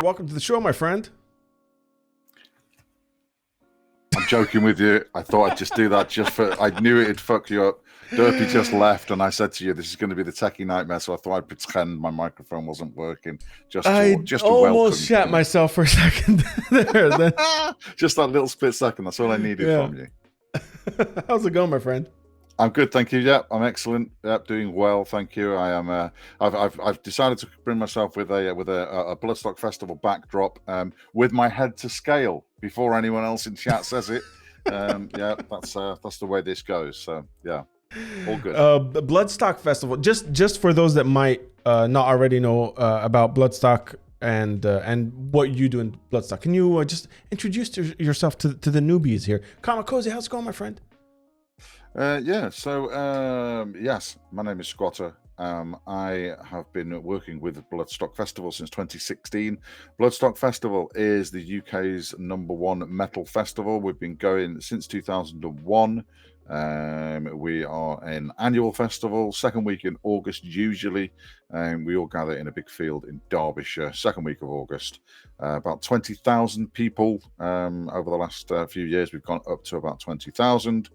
Welcome to the show, my friend. I'm joking with you. I thought I'd just do that I knew it'd fuck you up. Derpy just left, and I said to you, this is going to be the techie nightmare, so I thought I'd pretend my microphone wasn't working. I almost shat myself for a second there. Just that little split second. That's all I needed from you. How's it going, my friend? I'm good, thank you. Yep, I'm excellent. Yep, doing well, thank you. I am. I've decided to bring myself with a Bloodstock Festival backdrop, with my head to scale before anyone else in chat says it. Yeah, that's the way this goes. So yeah, all good. Bloodstock Festival. Just for those that might not already know about Bloodstock and what you do in Bloodstock, can you just introduce yourself to the newbies here? Kamakozy, how's it going, my friend? Yes, my name is Squatter. I have been working with Bloodstock Festival since 2016. Bloodstock Festival is the UK's #1 metal festival. We've been going since 2001. We are an annual festival, second week in August usually. We all gather in a big field in Derbyshire, second week of August. About 20,000 people. Over the last few years, we've gone up to about 20,000.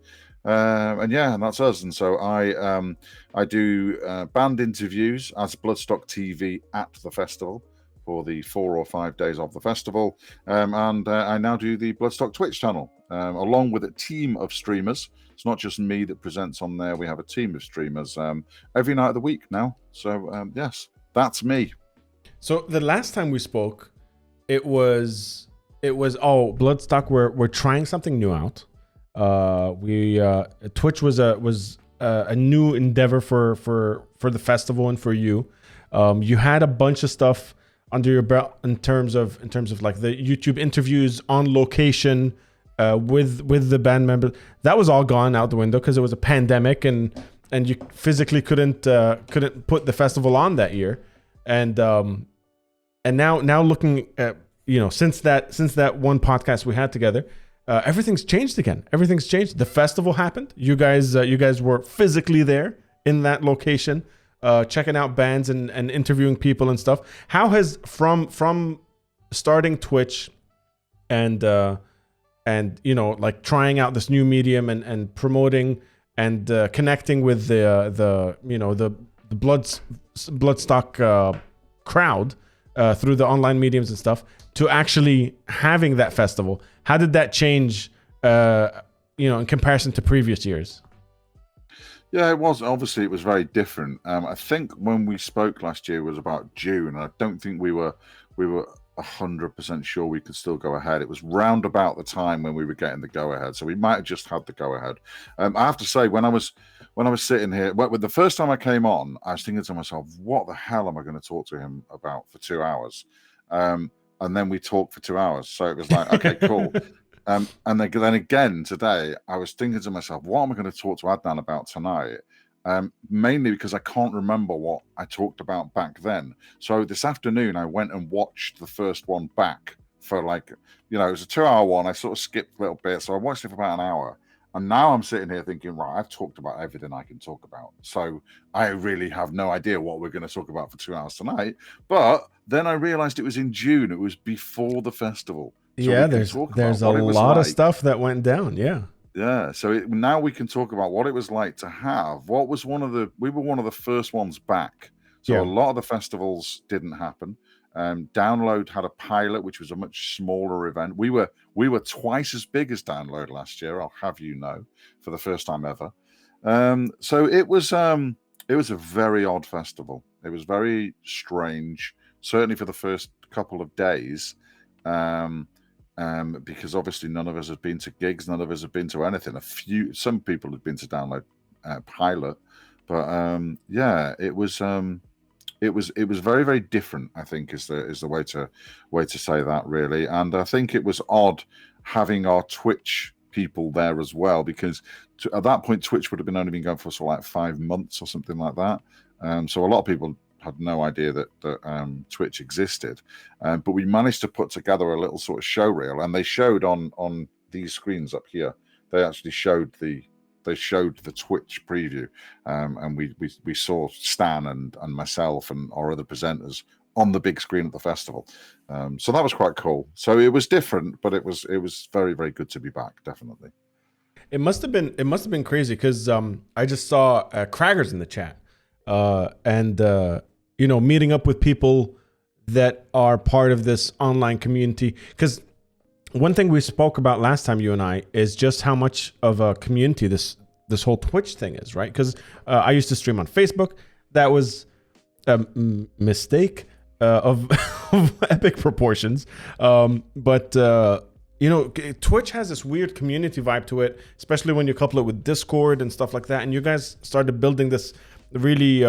And that's us. And so I do band interviews as Bloodstock TV at the festival for the 4 or 5 days of the festival. And I now do the Bloodstock Twitch channel, along with a team of streamers. It's not just me that presents on there. We have a team of streamers every night of the week now. So yes, that's me. So the last time we spoke, it was Bloodstock. We're trying something new out. Twitch was a new endeavor for the festival and for you. You had a bunch of stuff under your belt in terms of like the YouTube interviews on location with the band members. That was all gone out the window because it was a pandemic and you physically couldn't put the festival on that year. And now looking at, since that one podcast we had together, everything's changed again. Everything's changed. The festival happened. You guys were physically there in that location, checking out bands and interviewing people and stuff. How has from starting Twitch and like trying out this new medium and promoting and connecting with the Bloodstock crowd through the online mediums and stuff, to actually having that festival, how did that change, in comparison to previous years? Yeah, it was very different. I think when we spoke last year was about June. I don't think we were 100% sure we could still go ahead. It was round about the time when we were getting the go ahead, so we might have just had the go ahead. I have to say, when I was sitting here, with the first time I came on, I was thinking to myself, what the hell am I going to talk to him about for 2 hours? And then we talked for 2 hours. So it was like, okay, cool. And then again today, I was thinking to myself, what am I going to talk to Adnan about tonight? Mainly because I can't remember what I talked about back then. So this afternoon, I went and watched the first one back for it was a 2-hour one. I sort of skipped a little bit. So I watched it for about an hour. And now I'm sitting here thinking, right, I've talked about everything I can talk about. So I really have no idea what we're going to talk about for 2 hours tonight. But then I realized it was in June. It was before the festival. So yeah, there's a lot of stuff that went down. Yeah. Yeah. So now we can talk about what it was like to have. We were one of the first ones back. So a lot of the festivals didn't happen. Download had a pilot, which was a much smaller event. We were twice as big as Download last year, I'll have you know, for the first time ever. So it was a very odd festival. It was very strange, certainly for the first couple of days, because obviously none of us had been to gigs, none of us had been to anything. Some people had been to Download pilot, but it was very, very different, I think, is the way to say that, really. And I think it was odd having our Twitch people there as well, because at that point Twitch would have only been going for sort of like 5 months or something like that. So a lot of people had no idea that Twitch existed. But we managed to put together a little sort of show reel, and they showed on these screens up here. They actually showed the Twitch preview, and we saw Stan and myself and our other presenters on the big screen at the festival. So that was quite cool. So it was different, but it was very, very good to be back. Definitely. It must have been crazy because I just saw Craggers in the chat, and meeting up with people that are part of this online community. Because one thing we spoke about last time, you and I, is just how much of a community this whole Twitch thing is, right? Because I used to stream on Facebook. That was a mistake of epic proportions, but Twitch has this weird community vibe to it, especially when you couple it with Discord and stuff like that. And you guys started building this really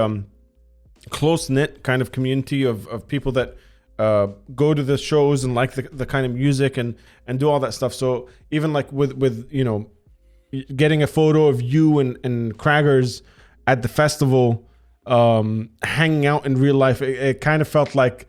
close-knit kind of community of people that go to the shows and like the kind of music and do all that stuff. So even like with getting a photo of you and Craggers at the festival, hanging out in real life, it kind of felt like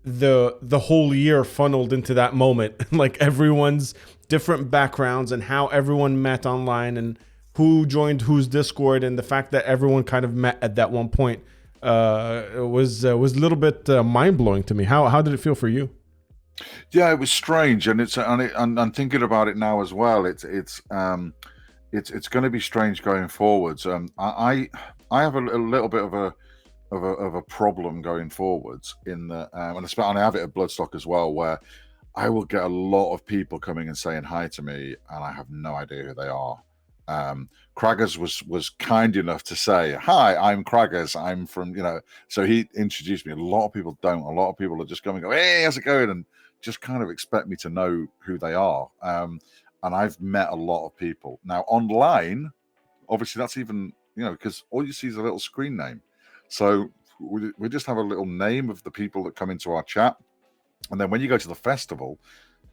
the whole year funneled into that moment. Like everyone's different backgrounds and how everyone met online and who joined whose Discord, and the fact that everyone kind of met at that one point was a little bit mind-blowing to me. How did it feel for you? Yeah, it was strange, and I'm thinking about it now as well. It's going to be strange going forwards. I have a little bit of a problem going forwards in the and I have it at Bloodstock as well, where I will get a lot of people coming and saying hi to me, and I have no idea who they are. Craggers was kind enough to say, "Hi, I'm Craggers. I'm from," so he introduced me. A lot of people don't. A lot of people are just going, "Hey, how's it going?" and just kind of expect me to know who they are. And I've met a lot of people now online. Obviously, that's even because all you see is a little screen name. So we just have a little name of the people that come into our chat, and then when you go to the festival,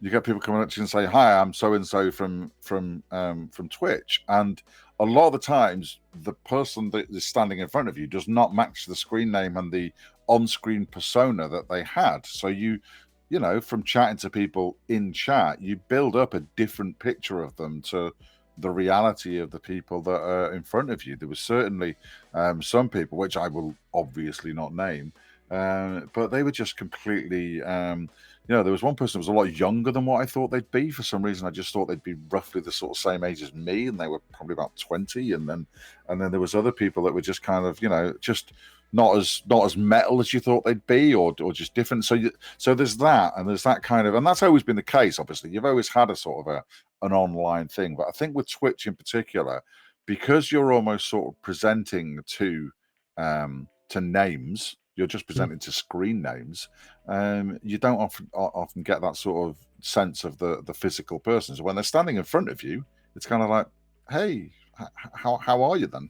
you get people coming up to you and say, "Hi, I'm so and so from Twitch," and a lot of the times the person that is standing in front of you does not match the screen name and the on-screen persona that they had. So from chatting to people in chat, you build up a different picture of them to the reality of the people that are in front of you. There was certainly some people, which I will obviously not name, but they were just completely, there was one person who was a lot younger than what I thought they'd be. For some reason, I just thought they'd be roughly the sort of same age as me, and they were probably about 20. And then there was other people that were just kind of, just not as metal as you thought they'd be, or just different. So there's that, and there's that kind of, and that's always been the case. Obviously, you've always had a sort of an online thing, but I think with Twitch in particular, because you're almost sort of presenting to names, you're just presenting to screen names. You don't often get that sort of sense of the physical person. So when they're standing in front of you, it's kind of like, "Hey, how are you then?"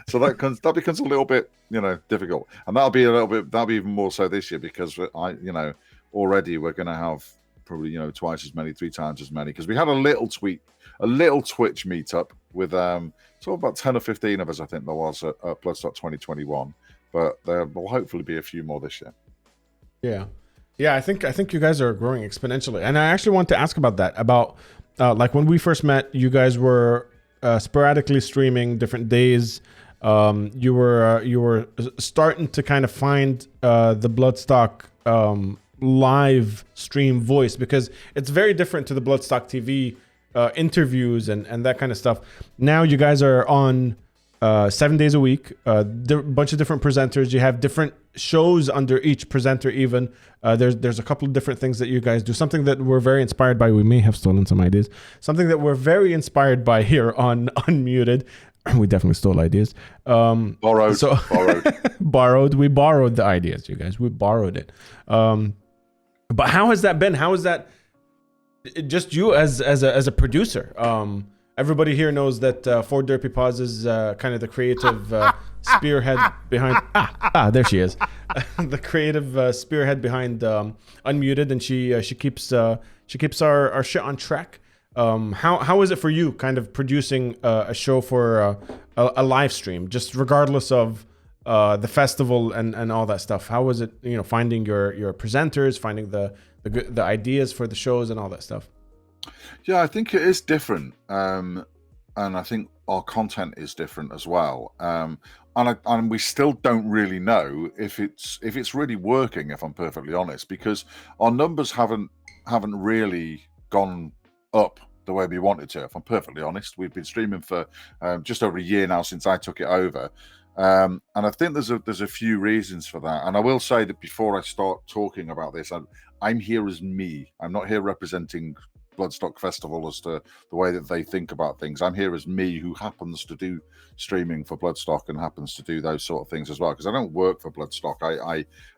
So that becomes a little bit difficult, and that'll be even more so this year, because already we're going to have probably twice as many, 3 times as many, because we had a little Twitch meetup with sort of about 10 or 15 of us, I think there was at Bloodstock 2021, but there will hopefully be a few more this year. Yeah, I think you guys are growing exponentially, and I actually want to ask about that, about like when we first met, you guys were sporadically streaming different days. You were starting to kind of find the Bloodstock live stream voice, because it's very different to the Bloodstock TV interviews and that kind of stuff. Now you guys are on 7 days a week, a bunch of different presenters. You have different shows under each presenter even. There's a couple of different things that you guys do. Something that we're very inspired by. We may have stolen some ideas. Something that we're very inspired by here on Unmuted. We definitely stole ideas. Borrowed. Borrowed. We borrowed the ideas, you guys. We borrowed it. But how has that been? How is that just you as a producer? Everybody here knows that Four Derpy Paws is kind of the creative spearhead behind. There she is, the creative spearhead behind Unmuted, and she keeps our shit on track. How is it for you, kind of producing a show for a live stream, just regardless of the festival and all that stuff? How was it, finding your presenters, finding the ideas for the shows and all that stuff? Yeah, I think it is different. and I think our content is different as well. And we still don't really know if it's really working, if I'm perfectly honest, because our numbers haven't really gone up the way we wanted to. If I'm perfectly honest, we've been streaming for just over a year now since I took it over. And I think there's a few reasons for that. And I will say that before I start talking about this, I'm here as me. I'm not here representing Bloodstock Festival as to the way that they think about things. I'm here as me, who happens to do streaming for Bloodstock and happens to do those sort of things as well. Because I don't work for Bloodstock.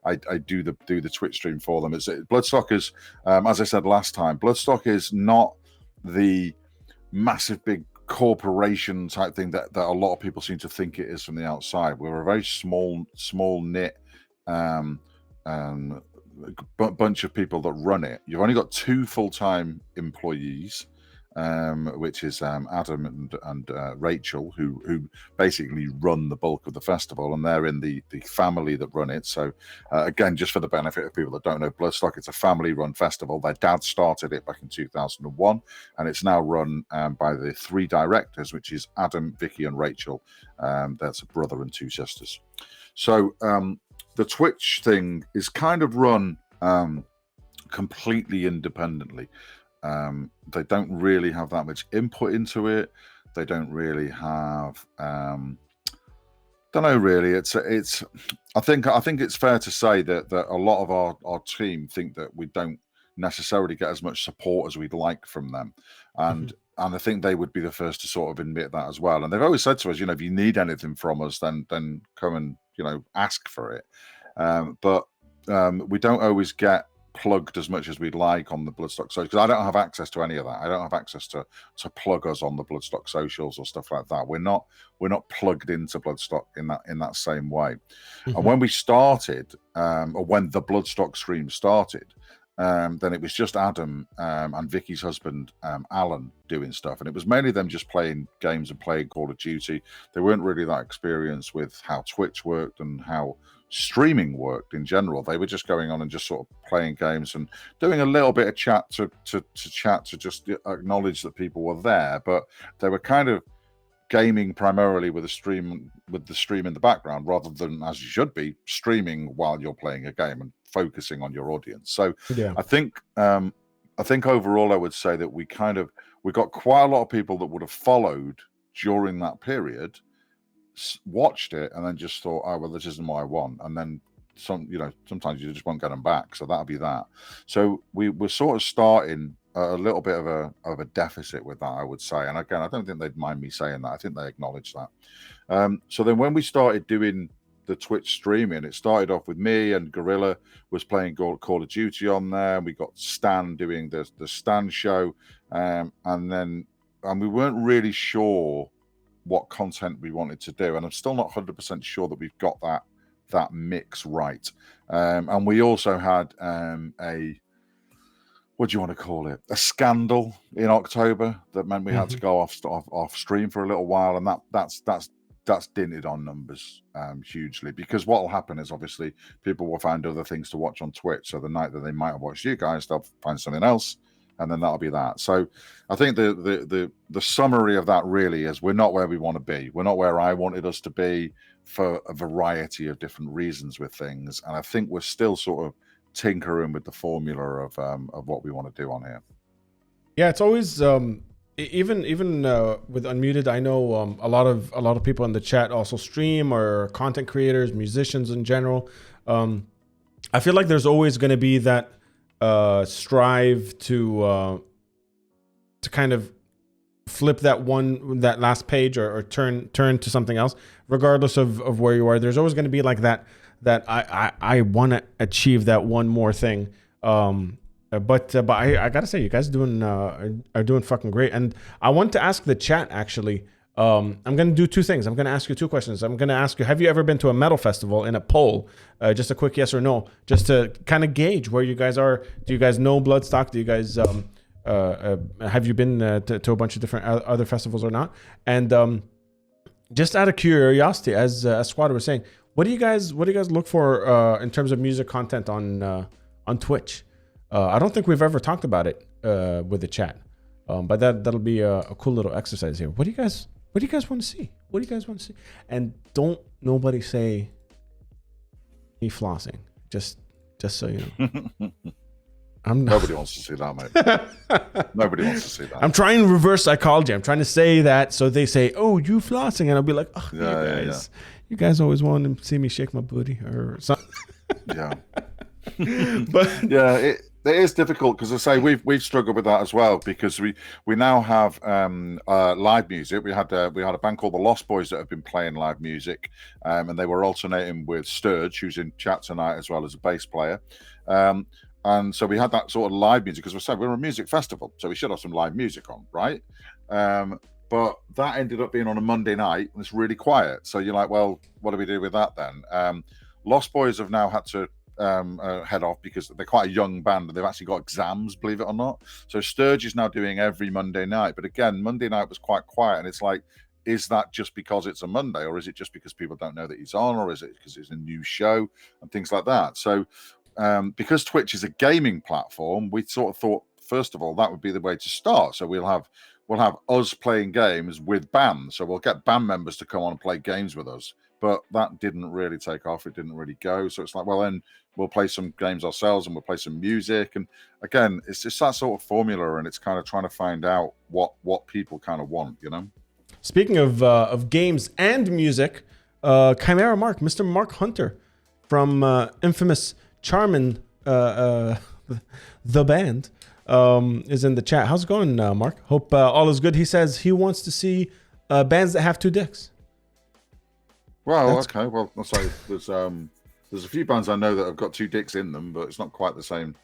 I do the Twitch stream for them. Bloodstock is, as I said last time, Bloodstock is not the massive big corporation type thing that a lot of people seem to think it is from the outside. We're a very small knit bunch of people that run it. You've only got 2 full-time employees, which is Adam and Rachel, who basically run the bulk of the festival, and they're in the family that run it. So again, just for the benefit of people that don't know Bloodstock, it's a family-run festival. Their dad started it back in 2001, and it's now run by the 3 directors, which is Adam, Vicky, and Rachel. That's a brother and 2 sisters. So the Twitch thing is kind of run completely independently. They don't really have that much input into it. They don't really have don't know really. It's I think it's fair to say that a lot of our team think that we don't necessarily get as much support as we'd like from them. And I think they would be the first to sort of admit that as well. And they've always said to us, if you need anything from us, then come and ask for it. But we don't always get plugged as much as we'd like on the Bloodstock socials, because I don't have access to any of that. I don't have access to plug us on the Bloodstock socials or stuff like that. We're not plugged into Bloodstock in that same way. And when we started, or when the Bloodstock stream started, then it was just Adam and Vicky's husband, Alan, doing stuff. And it was mainly them just playing games and playing Call of Duty. They weren't really that experienced with how Twitch worked and how streaming worked in general. They were just going on and just sort of playing games and doing a little bit of chat to just acknowledge that people were there. But they were kind of gaming primarily with the stream in the background, rather than, as you should be, streaming while you're playing a game and focusing on your audience. So yeah. I think overall I would say that we got quite a lot of people that would have followed during that period, watched it, and then just thought, oh well, this isn't what I want, and then sometimes you just won't get them back. So that'll be that. So we're sort of starting a little bit of a deficit with that, I would say. And again, I don't think they'd mind me saying that. I think they acknowledge that. So then when we started doing the Twitch streaming, it started off with me and Gorilla was playing Call of Duty on there. We got Stan doing the Stan show, and we weren't really sure what content we wanted to do, and I'm still not 100% sure that we've got that mix right. And we also had what do you want to call it? A scandal in October that meant we had to go off stream for a little while, and that's dinted on numbers hugely, because what will happen is obviously people will find other things to watch on Twitch. So the night that they might have watched you guys, they'll find something else, and then that'll be that. So I think the summary of that really is we're not where we want to be. We're not where I wanted us to be for a variety of different reasons with things, and I think we're still sort of tinkering with the formula of what we want to do on here. Yeah, it's always even with Unmuted, I know a lot of people in the chat also stream, or content creators, musicians in general. I feel like there's always going to be that strive to kind of flip that last page or turn to something else, regardless of where you are. There's always going to be like that I want to achieve that one more thing. But I gotta say, you guys are doing fucking great. And I want to ask the chat, actually. I'm gonna do 2 things. I'm gonna ask you 2 questions. I'm gonna ask you, have you ever been to a metal festival, in a poll? Just a quick yes or no, just to kind of gauge where you guys are. Do you guys know Bloodstock? Do you guys have you been to a bunch of different other festivals or not? And just out of curiosity, as Squatter was saying, what do you guys look for in terms of music content on Twitch? I don't think we've ever talked about it with the chat. But that'll be a cool little exercise here. What do you guys want to see? What do you guys want to see? And don't nobody say me flossing. Just so you know. Nobody wants to see that, mate. Nobody wants to see that. I'm trying reverse psychology. I'm trying to say that so they say, "Oh, you flossing," and I'll be like, "Oh, you guys always want to see me shake my booty or something." Yeah, but yeah, it is difficult because I say we've struggled with that as well because we now have live music. We had a band called the Lost Boys that have been playing live music, and they were alternating with Sturge, who's in chat tonight as well as a bass player. And so we had that sort of live music because we're a music festival, so we should have some live music on, right? But that ended up being on a Monday night, and it's really quiet. So you're like, well, what do we do with that then? Lost Boys have now had to head off because they're quite a young band and they've actually got exams, believe it or not. So Sturge is now doing every Monday night. But again, Monday night was quite quiet, and it's like, is that just because it's a Monday, or is it just because people don't know that he's on, or is it because it's a new show and things like that? So because Twitch is a gaming platform, we sort of thought, first of all, that would be the way to start. So we'll have us playing games with bands. So we'll get band members to come on and play games with us. But that didn't really take off. It didn't really go. So it's like, well, then we'll play some games ourselves and we'll play some music. And again, it's just that sort of formula, and it's kind of trying to find out what people kind of want, you know? Speaking of games and music, Chimera Mark, Mr. Mark Hunter from infamous Charmin, the band, is in the chat. How's it going, Mark? Hope all is good. He says he wants to see bands that have two dicks. Well, okay. Well, I'll say there's a few bands I know that have got two dicks in them, but it's not quite the same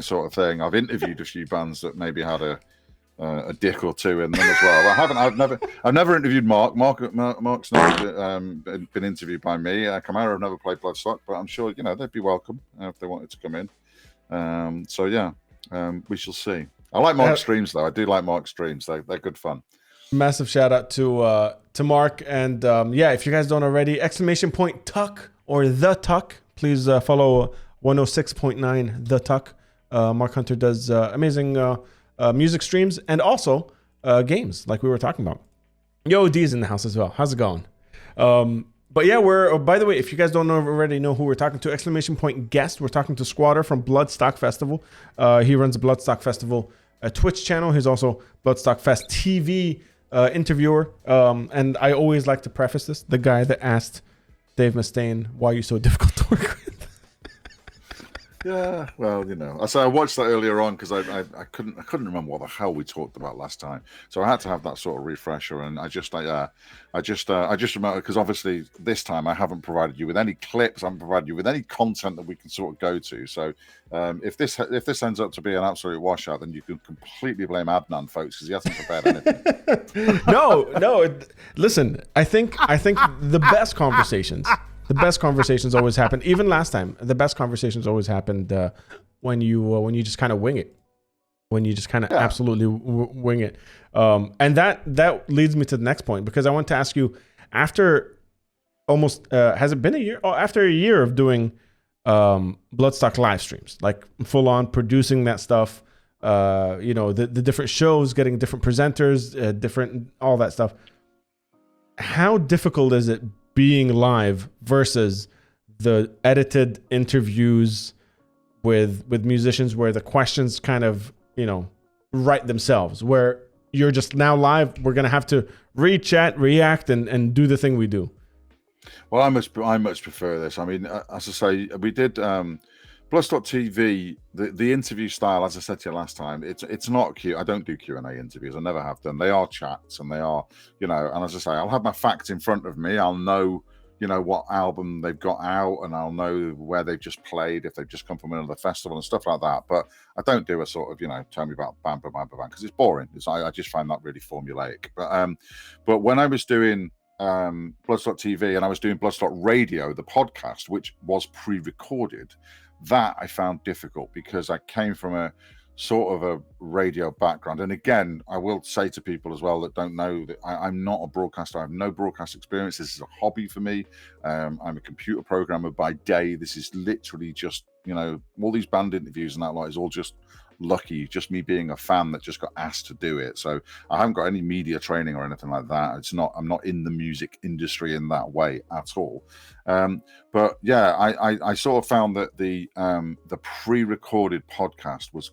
sort of thing. I've interviewed a few bands that maybe had a dick or two in them as well. I've never interviewed Mark. Mark's never been interviewed by me. Chimera have never played Bloodstock, but I'm sure they'd be welcome if they wanted to come in. So yeah, we shall see. I like Mark's streams though. I do like Mark's streams. They're good fun. Massive shout out to Mark, and if you guys don't already, !Tuck or the Tuck, please follow 106.9 the Tuck. Mark Hunter does amazing music streams and also games like we were talking about. Yo, D's in the house as well. How's it going? But yeah, by the way, if you guys don't already know who we're talking to, !Guest, we're talking to Squatter from Bloodstock Festival. He runs a Bloodstock Festival Twitch channel. He's also Bloodstock Fest TV interviewer. And I always like to preface this, the guy that asked Dave Mustaine, why are you so difficult to work with? Yeah, well, I watched that earlier on because I couldn't remember what the hell we talked about last time, so I had to have that sort of refresher. And I just remember because obviously this time I haven't provided you with any clips, I haven't provided you with any content that we can sort of go to. So if this ends up to be an absolute washout, then you can completely blame Adnan, folks, because he hasn't prepared anything. No. Listen, I think the best conversations. The best conversations always happen. Even last time, the best conversations always happened when you just kind of wing it, when you just kind of absolutely wing it. And that leads me to the next point, because I want to ask you, after almost has it been a year? Oh, after a year of doing Bloodstock live streams, like full on producing that stuff, the different shows, getting different presenters, different all that stuff. How difficult is it being live versus the edited interviews with musicians where the questions kind of, write themselves, where you're just now live, we're going to have to chat, react, and do the thing we do? Well, I much prefer this. I mean, as I say, we did Bloodstock TV, the interview style, as I said to you last time, it's not Q. I don't do Q&A interviews. I never have done. They are chats, and they are, and as I say, I'll have my facts in front of me. I'll know, what album they've got out, and I'll know where they've just played, if they've just come from another festival and stuff like that. But I don't do a sort of, tell me about band, because it's boring. I just find that really formulaic. But when I was doing Bloodstock TV and I was doing Bloodstock Radio, the podcast, which was pre-recorded, that I found difficult because I came from a sort of a radio background. And again, I will say to people as well that don't know that I'm not a broadcaster. I have no broadcast experience. This is a hobby for me. I'm a computer programmer by day. This is literally just, all these band interviews and that lot is all just lucky, just me being a fan that just got asked to do it. So I haven't got any media training or anything like that. I'm not in the music industry in that way at all. But yeah, I sort of found that the pre-recorded podcast was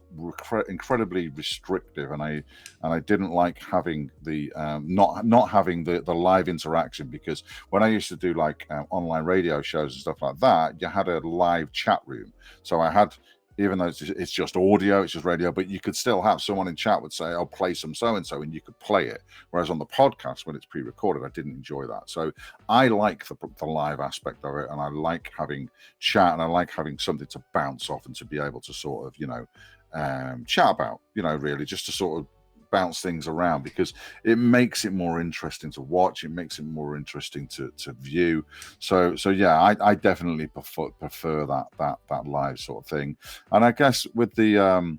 incredibly restrictive, and I didn't like having the not having the live interaction, because when I used to do like online radio shows and stuff like that, you had a live chat room. So I had, even though it's just audio, it's just radio, but you could still have someone in chat would say, "I'll play some so-and-so," and you could play it. Whereas on the podcast, when it's pre-recorded, I didn't enjoy that. So I like the live aspect of it, and I like having chat, and I like having something to bounce off and to be able to sort of, chat about, really just to sort of bounce things around, because it makes it more interesting to watch, it makes it more interesting to view. So yeah, I definitely prefer that live sort of thing. And I guess with the I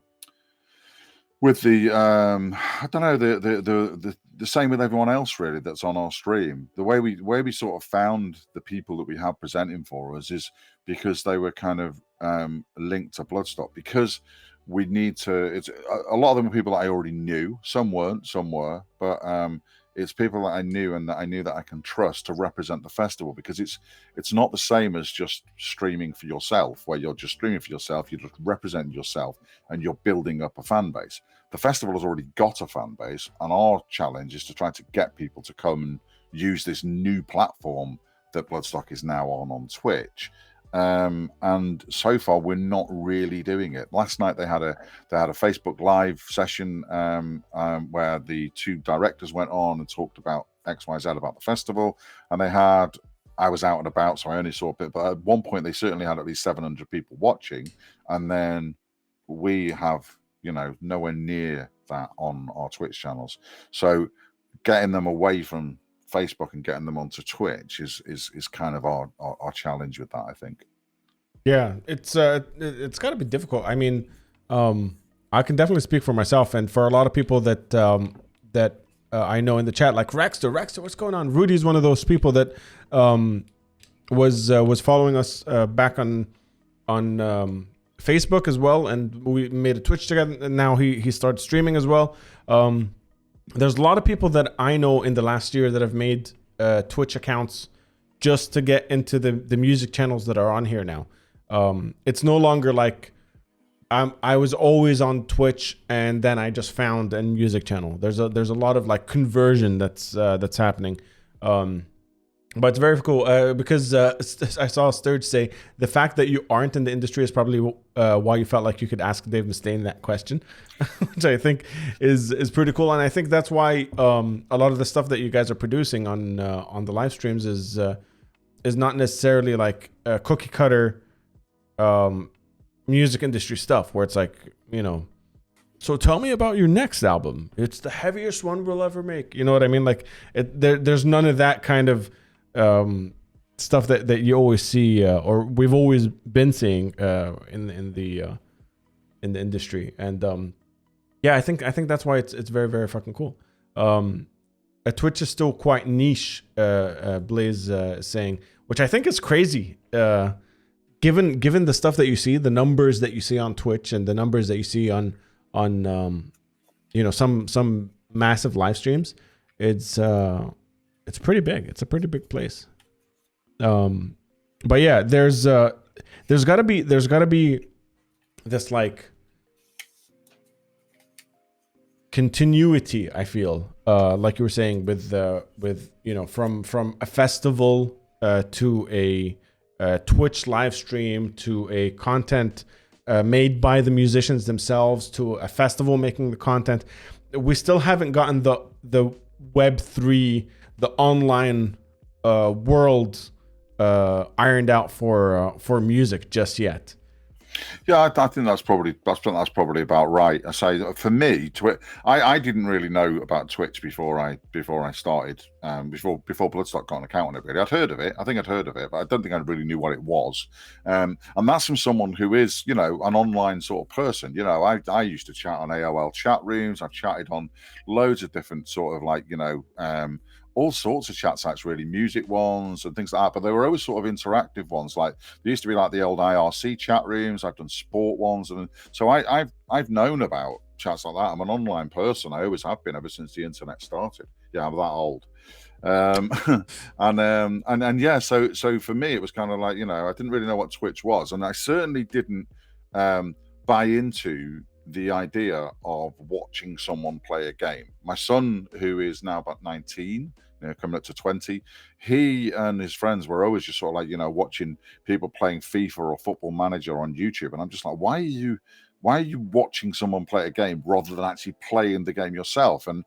don't know, the same with everyone else really that's on our stream. The way we sort of found the people that we have presenting for us is because they were kind of linked to Bloodstock, because we need to, it's a lot of them are people that I already knew. Some weren't, some were, but it's people that I knew, and that I knew that I can trust to represent the festival, because it's not the same as just streaming for yourself, where you're just streaming for yourself, you're just representing yourself and you're building up a fan base. The festival has already got a fan base, and our challenge is to try to get people to come and use this new platform that Bloodstock is now on Twitch. And so far we're not really doing it. Last night they had a Facebook live session where the two directors went on and talked about XYZ about the festival, and I was out and about, so I only saw a bit, but at one point they certainly had at least 700 people watching, and then we have nowhere near that on our Twitch channels. So getting them away from Facebook and getting them onto Twitch is kind of our challenge with that, I think. Yeah, it's got to be difficult. I mean, I can definitely speak for myself, and for a lot of people that I know in the chat, like Rexter, what's going on? Rudy's one of those people that was following us back on Facebook as well, and we made a Twitch together, and now he started streaming as well. There's a lot of people that I know in the last year that have made Twitch accounts just to get into the music channels that are on here now. It's no longer like I was always on Twitch and then I just found a music channel. There's a lot of like conversion that's happening. But it's very cool because I saw Sturge say the fact that you aren't in the industry is probably why you felt like you could ask Dave Mustaine that question, which I think is pretty cool. And I think that's why a lot of the stuff that you guys are producing on the live streams is not necessarily like cookie cutter music industry stuff where it's like, so tell me about your next album. It's the heaviest one we'll ever make. You know what I mean? Like there's none of that kind of stuff that you always see or we've always been seeing in the industry. And yeah, I think that's why it's very, very fucking cool. Twitch is still quite niche, Blaze is saying, which I think is crazy. Given the stuff that you see, the numbers that you see on Twitch and the numbers that you see on some massive live streams, it's pretty big. It's a pretty big place. But yeah, there's gotta be this like continuity, I feel, like you were saying with from a festival to a Twitch live stream to a content made by the musicians themselves to a festival making the content. We still haven't gotten the Web3, the online world ironed out for music just yet. Yeah, I think that's probably about right. I say for me, I didn't really know about Twitch before I started. Before Bloodstock got an account on it, really, I'd heard of it. I think I'd heard of it, but I don't think I really knew what it was. And that's from someone who is, an online sort of person. I used to chat on AOL chat rooms. I've chatted on loads of different sort of like, all sorts of chat sites, really, music ones and things like that. But they were always sort of interactive ones. Like there used to be like the old IRC chat rooms. I've done sport ones, and so I've known about chats like that. I'm an online person. I always have been ever since the internet started. Yeah, I'm that old. And yeah, so for me it was kind of like, you know, I didn't really know what Twitch was, and I certainly didn't buy into the idea of watching someone play a game. My son, who is now about 19, you know, coming up to 20, he and his friends were always just sort of like, you know, watching people playing FIFA or Football Manager on YouTube, and I'm just like, why are you watching someone play a game rather than actually playing the game yourself? And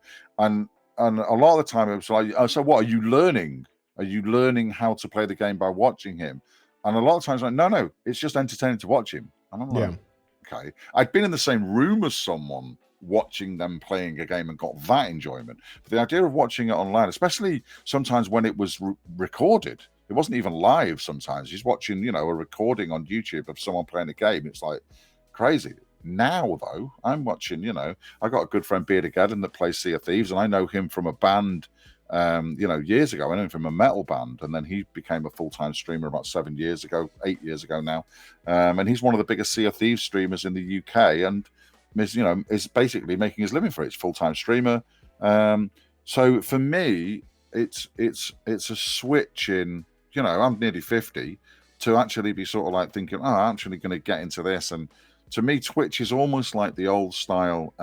a lot of the time it was like, oh, so what are you learning? Are you learning how to play the game by watching him? And a lot of times like, no, it's just entertaining to watch him. And I'm like, okay. I'd been in the same room as someone watching them playing a game and got that enjoyment. But the idea of watching it online, especially sometimes when it was recorded, it wasn't even live sometimes. He's watching, you know, a recording on YouTube of someone playing a game. It's like crazy. Now, though, I'm watching, you know, I got a good friend, Bearded Gaddon, that plays Sea of Thieves, and I know him from a band, you know, years ago. I know him from a metal band, and then he became a full-time streamer about 8 years ago now. And he's one of the biggest Sea of Thieves streamers in the UK, and is, you know, is basically making his living for it. He's a full-time streamer. So for me, it's a switch in, you know, I'm nearly 50, to actually be sort of like thinking, oh, I'm actually going to get into this. And to me, Twitch is almost like the old style,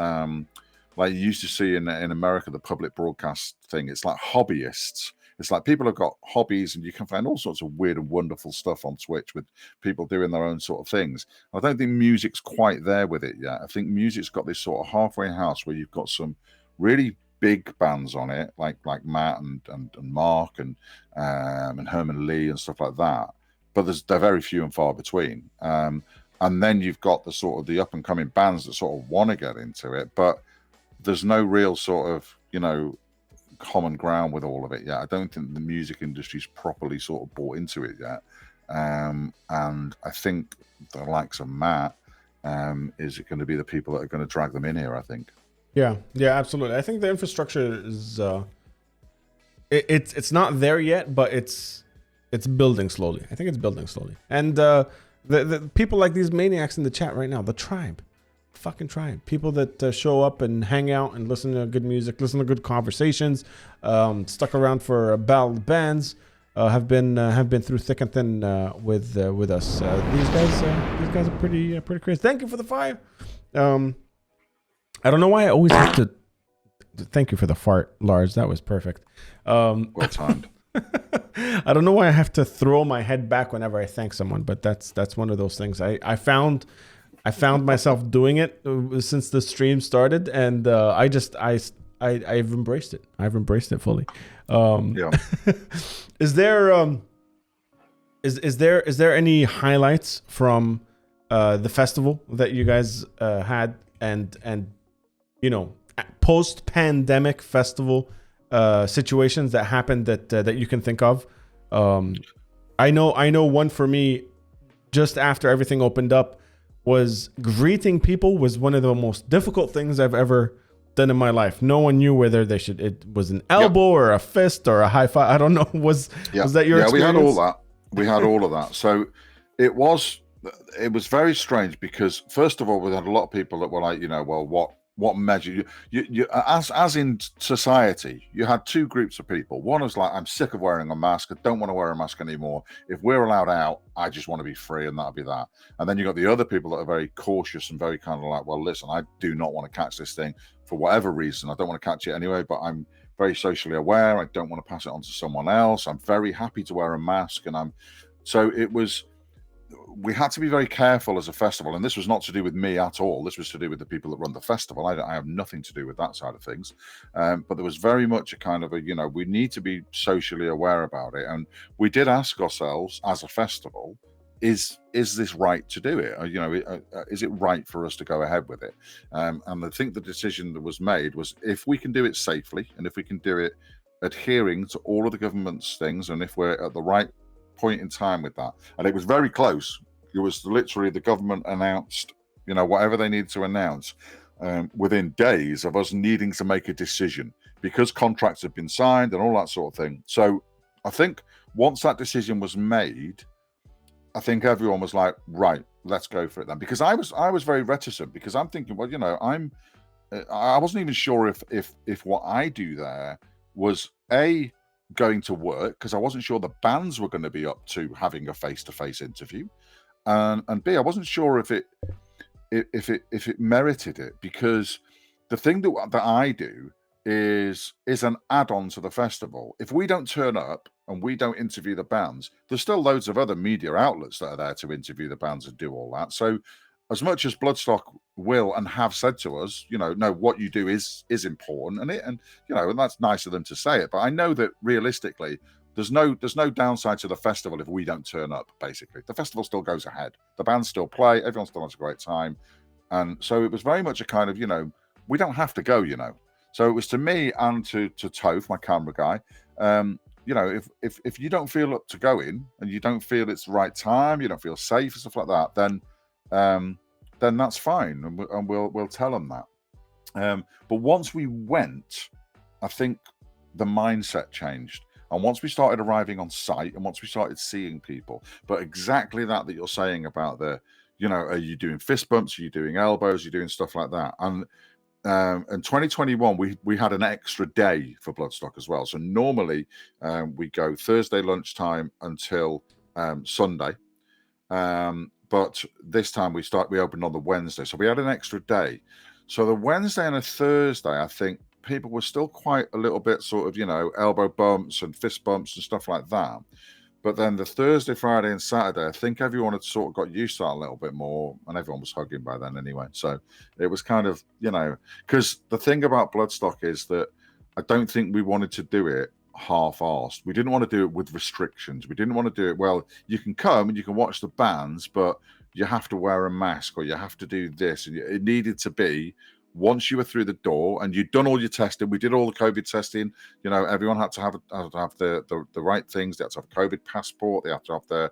like you used to see in America, the public broadcast thing. It's like hobbyists. It's like people have got hobbies, and you can find all sorts of weird and wonderful stuff on Twitch with people doing their own sort of things. I don't think music's quite there with it yet. I think music's got this sort of halfway house where you've got some really big bands on it, like Matt and Mark and Herman Lee and stuff like that. But they're very few and far between. And then you've got the sort of the up and coming bands that sort of want to get into it, but there's no real sort of, you know, common ground with all of it yet. I don't think the music industry's properly sort of bought into it yet. And I think the likes of Matt is going to be the people that are going to drag them in here, I think. Yeah, absolutely. I think the infrastructure is it's not there yet, but it's building slowly. I think it's building slowly. And the people like these maniacs in the chat right now, the tribe, fucking tribe, people that show up and hang out and listen to good music, listen to good conversations, stuck around for ballad bands, have been through thick and thin with us. These guys are pretty crazy. Thank you for the 5. I don't know why I always have to. Thank you for the fart, Lars. That was perfect. Well timed. I don't know why I have to throw my head back whenever I thank someone, but that's one of those things. I found myself doing it since the stream started, and I've embraced it. I've embraced it fully. Yeah. Is there any highlights from the festival that you guys had, and you know, post-pandemic festival situations that happened that you can think of? I know one for me, just after everything opened up, was greeting people was one of the most difficult things I've ever done in my life. No one knew whether it was an elbow or a fist or a high five. I don't know. Was that your experience? We had all that. We had all of that. So it was very strange because, first of all, we had a lot of people that were like, you know, well, what measure you as in society, you had two groups of people. One was like, I'm sick of wearing a mask, I don't want to wear a mask anymore. If we're allowed out, I just want to be free, and that'll be that. And then you got the other people that are very cautious and very kind of like, well, listen, I do not want to catch this thing for whatever reason. I don't want to catch it anyway, but I'm very socially aware. I don't want to pass it on to someone else. I'm very happy to wear a mask, and we had to be very careful as a festival, and this was not to do with me at all. This was to do with the people that run the festival. I have nothing to do with that side of things. But there was very much a kind of you know, we need to be socially aware about it. And we did ask ourselves as a festival, is this right to do it? You know, is it right for us to go ahead with it? And I think the decision that was made was, if we can do it safely, and if we can do it adhering to all of the government's things, and if we're at the right point in time with that, and it was very close. It was literally the government announced, you know, whatever they needed to announce within days of us needing to make a decision. because contracts have been signed and all that sort of thing. So I think once that decision was made, I think everyone was like, right, let's go for it then. Because I was very reticent, because I'm thinking, well, I wasn't even sure if what I do there was going to work, because I wasn't sure the bands were going to be up to having a face-to-face interview, and B, I wasn't sure if it merited it, because the thing that I do is an add-on to the festival. If we don't turn up and we don't interview the bands, there's still loads of other media outlets that are there to interview the bands and do all that. So as much as Bloodstock will and have said to us, no, what you do is important, and that's nice of them to say it. But I know that realistically, there's no downside to the festival if we don't turn up. Basically, the festival still goes ahead. The bands still play. Everyone still has a great time, and so it was very much a kind of we don't have to go. So it was to me and to Toph, my camera guy. If you don't feel up to going and you don't feel it's the right time, you don't feel safe and stuff like that, then that's fine, and we'll tell them that. But once we went, I think the mindset changed, and once we started arriving on site, and once we started seeing people, but exactly that you're saying about are you doing fist bumps, are you doing elbows, are you doing stuff like that, and in 2021 we had an extra day for Bloodstock as well. So normally we go Thursday lunchtime until Sunday, but this time we opened on the Wednesday, so we had an extra day. So the Wednesday and a Thursday, I think people were still quite a little bit sort of elbow bumps and fist bumps and stuff like that. But then the Thursday, Friday, and Saturday, I think everyone had sort of got used to that a little bit more, and everyone was hugging by then anyway. So it was kind of, because the thing about Bloodstock is that I don't think we wanted to do it half-arsed. We didn't want to do it with restrictions. We didn't want to do it, well, you can come and you can watch the bands, but you have to wear a mask, or you have to do this. And it needed to be, once you were through the door and you'd done all your testing, we did all the COVID testing. Everyone had to have the right things. They had to have a COVID passport. They had to have to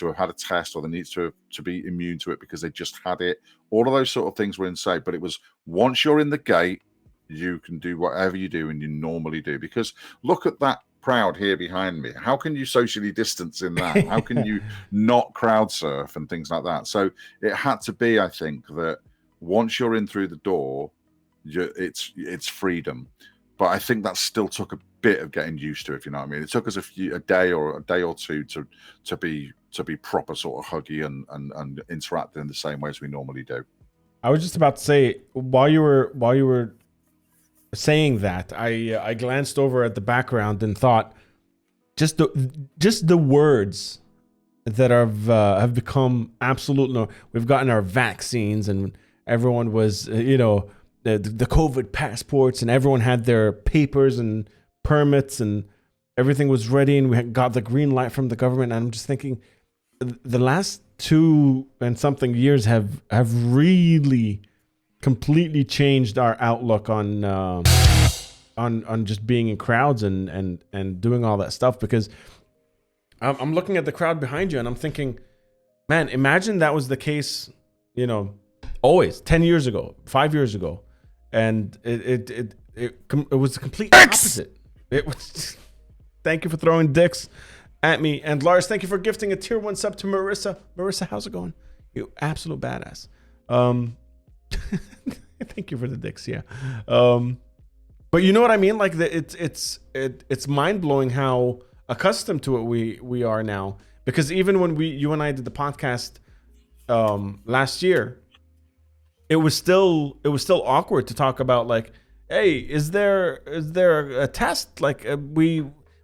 have had a test, or they need to be immune to it because they just had it. All of those sort of things were insane. But it was, once you're in the gate, you can do whatever you do and you normally do. Because look at that crowd here behind me. How can you socially distance in that? How can you not crowd surf and things like that? So it had to be, I think, that once you're in through the door, it's freedom. But I think that still took a bit of getting used to, if you know what I mean. It took us a day or two to be proper sort of huggy and interacting in the same way as we normally do. I was just about to say, while you were saying that, I glanced over at the background and thought, just the words that have become absolute. No, we've gotten our vaccines, and everyone was, the COVID passports, and everyone had their papers and permits, and everything was ready, and we got the green light from the government. And I'm just thinking, the last 2 and something years have really completely changed our outlook on just being in crowds and doing all that stuff. Because I'm looking at the crowd behind you, and I'm thinking, man, imagine that was the case, always 10 years ago, 5 years ago, and it was the complete opposite. It was. Thank you for throwing dicks at me, and Lars, thank you for gifting a tier 1 sub to Marissa. Marissa, how's it going? You absolute badass. Thank you for the dicks, yeah. But you know what I mean? Like it's mind blowing how accustomed to it we are now. Because even when you and I did the podcast last year, it was still awkward to talk about, like, hey, is there a test? Like we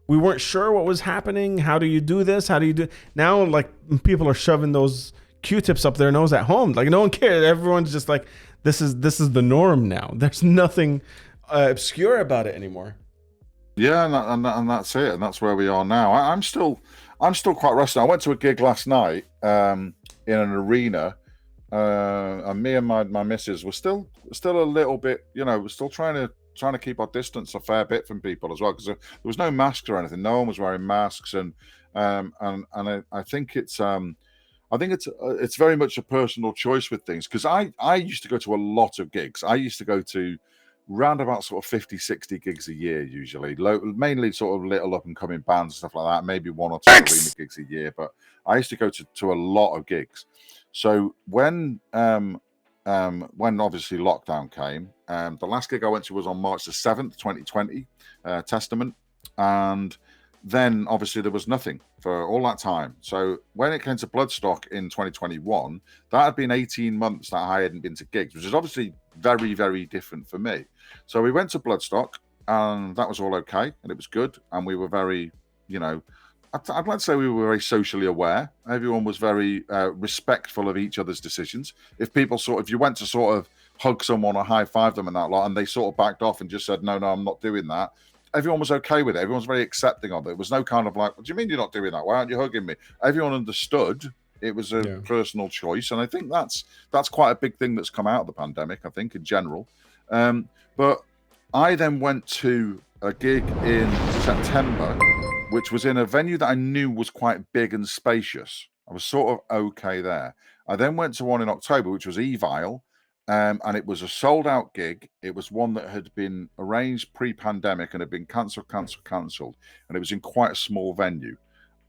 weren't sure what was happening. How do you do this? How do you do now? Like, people are shoving those Q-tips up their nose at home. Like, no one cares. Everyone's just like, this is the norm now. There's nothing obscure about it anymore. Yeah, and that's it, and that's where we are now. I'm still quite rusty. I went to a gig last night in an arena, and me and my missus were still a little bit, we're still trying to keep our distance a fair bit from people as well, because there was no masks or anything. No one was wearing masks, and I think it's very much a personal choice with things. Because I used to go to a lot of gigs. I used to go to round about sort of 50, 60 gigs a year usually, mainly sort of little up and coming bands and stuff like that, maybe 1 or 2 arena gigs a year, but I used to go to a lot of gigs. So when obviously lockdown came, the last gig I went to was on March the 7th, 2020, Testament, and then obviously there was nothing for all that time. So when it came to Bloodstock in 2021, that had been 18 months that I hadn't been to gigs, which is obviously very, very different for me. So we went to Bloodstock, and that was all okay, and it was good, and we were very, I'd like to say we were very socially aware. Everyone was very respectful of each other's decisions. If you went to sort of hug someone or high five them and that lot, and they sort of backed off and just said, no, I'm not doing that, everyone was okay with it. Everyone was very accepting of it. It was no kind of like, what do you mean you're not doing that? Why aren't you hugging me? Everyone understood it was a personal choice. And I think that's quite a big thing that's come out of the pandemic, I think, in general. But I then went to a gig in September, which was in a venue that I knew was quite big and spacious. I was sort of okay there. I then went to one in October, which was Evile, and it was a sold-out gig. It was one that had been arranged pre-pandemic and had been cancelled, and it was in quite a small venue.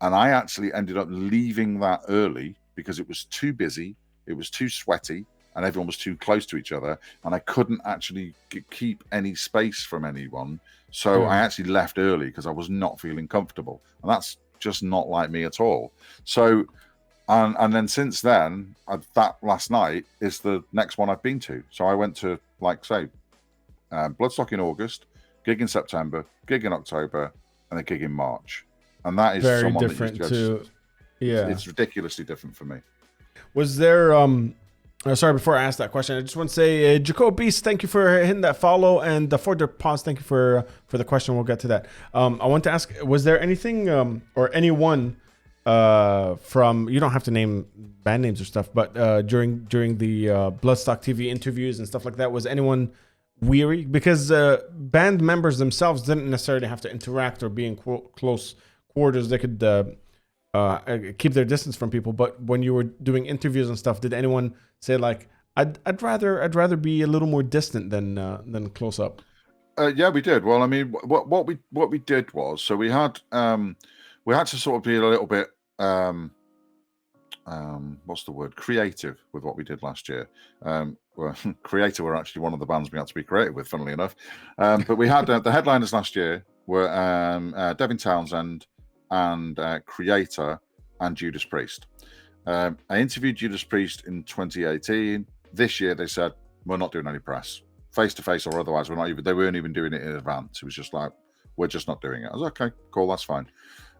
And I actually ended up leaving that early because it was too busy, it was too sweaty, and everyone was too close to each other, and I couldn't actually keep any space from anyone. So I actually left early because I was not feeling comfortable, and that's just not like me at all. So, and then since then, that last night is the next one I've been to. So I went to, like, say, Bloodstock in August, gig in September, gig in October, and a gig in March. And that is very different it's ridiculously different for me. Was there sorry, before I ask that question, I just want to say, Jacob Beast, thank you for hitting that follow, and the Ford Pause, thank you for the question. We'll get to that. I want to ask, was there anything or anyone from, you don't have to name band names or stuff, but during the Bloodstock TV interviews and stuff like that, was anyone weary? Because band members themselves didn't necessarily have to interact or be in close quarters. They could keep their distance from people, but when you were doing interviews and stuff, did anyone say like, I'd rather be a little more distant than close up? Yeah, we did. Well, I mean, what we did was, so we had to sort of be a little bit what's the word, creative with what we did last year. Well, Creator were actually one of the bands we had to be creative with, funnily enough. But we had the headliners last year were Devin Townsend and Creator and Judas Priest. I interviewed Judas Priest in 2018. This year they said, we're not doing any press, face to face or otherwise. They weren't even doing it in advance. It was just like, we're just not doing it. I was okay, cool, that's fine.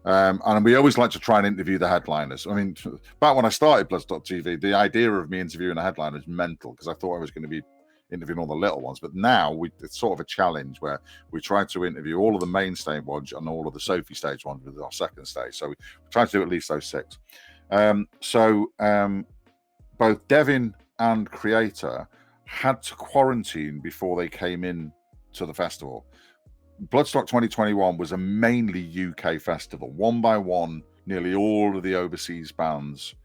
And we always like to try and interview the headliners. I mean, back when I started Bloodstock TV, the idea of me interviewing a headliner is mental because I thought I was going to be interviewing all the little ones. But now it's sort of a challenge where we try to interview all of the main stage ones and all of the Sophie stage ones with our second stage. So we try to do at least those 6. Both Devin and Creator had to quarantine before they came in to the festival. Bloodstock 2021 was a mainly UK festival. One by one, nearly all of the overseas bands,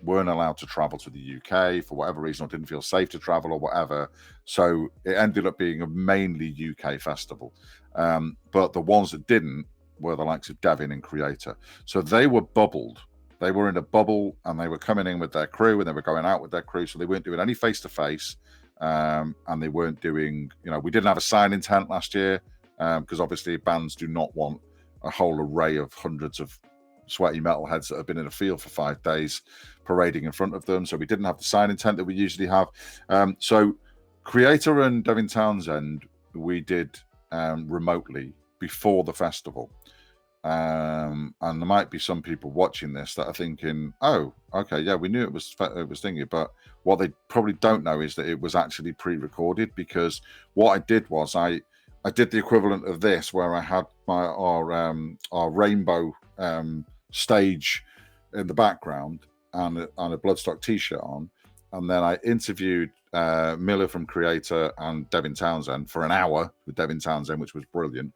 weren't allowed to travel to the UK for whatever reason, or didn't feel safe to travel or whatever. So it ended up being a mainly UK festival. But the ones that didn't were the likes of Devin and Creator. So they were bubbled. They were in a bubble, and they were coming in with their crew, and they were going out with their crew. So they weren't doing any face-to-face. And they weren't doing, we didn't have a sign intent last year because obviously bands do not want a whole array of hundreds of sweaty metalheads that have been in a field for 5 days parading in front of them. So we didn't have the sign intent that we usually have. So Creator and Devin Townsend, we did remotely before the festival. And there might be some people watching this that are thinking, oh, okay, yeah, we knew it was thingy, but what they probably don't know is that it was actually pre-recorded, because what I did was I did the equivalent of this, where I had our rainbow stage in the background and a Bloodstock t-shirt on, and then I interviewed Miller from Creator and Devin Townsend for an hour with Devin Townsend, which was brilliant,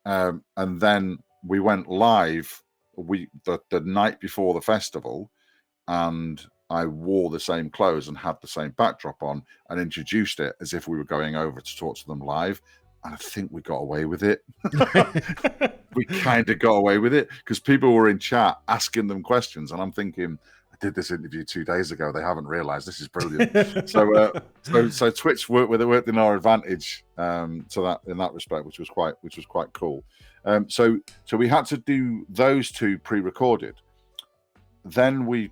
and then we went live the night before the festival, and I wore the same clothes and had the same backdrop on and introduced it as if we were going over to talk to them live. And I think we got away with it. We kind of got away with it because people were in chat asking them questions. And I'm thinking, I did this interview 2 days ago. They haven't realized this is brilliant. So Twitch worked in our advantage in that respect, which was quite cool. So we had to do those 2 pre-recorded. Then we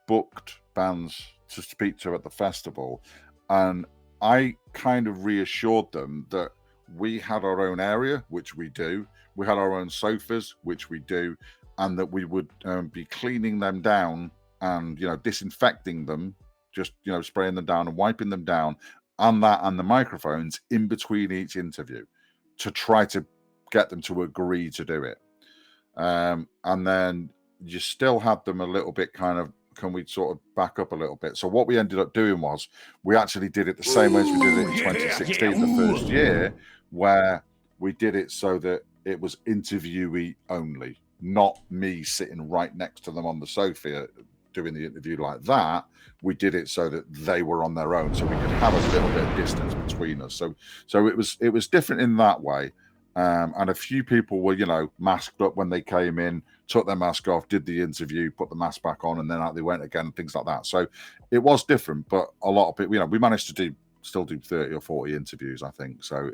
booked bands to speak to at the festival, and I kind of reassured them that we had our own area, which we do. We had our own sofas, which we do, and that we would be cleaning them down and disinfecting them, just spraying them down and wiping them down, and the microphones in between each interview to try to get them to agree to do it. And then you still had them a little bit kind of, can we sort of back up a little bit? So what we ended up doing was we actually did it the same way as we did it in 2016, the first year, where we did it so that it was interviewee only, not me sitting right next to them on the sofa doing the interview like that. We did it so that they were on their own, so we could have a little bit of distance between us. So it was different in that way. And a few people were, masked up when they came in, took their mask off, did the interview, put the mask back on, and then out they went again, and things like that. So it was different, but a lot of people, we managed to still do 30 or 40 interviews, I think. So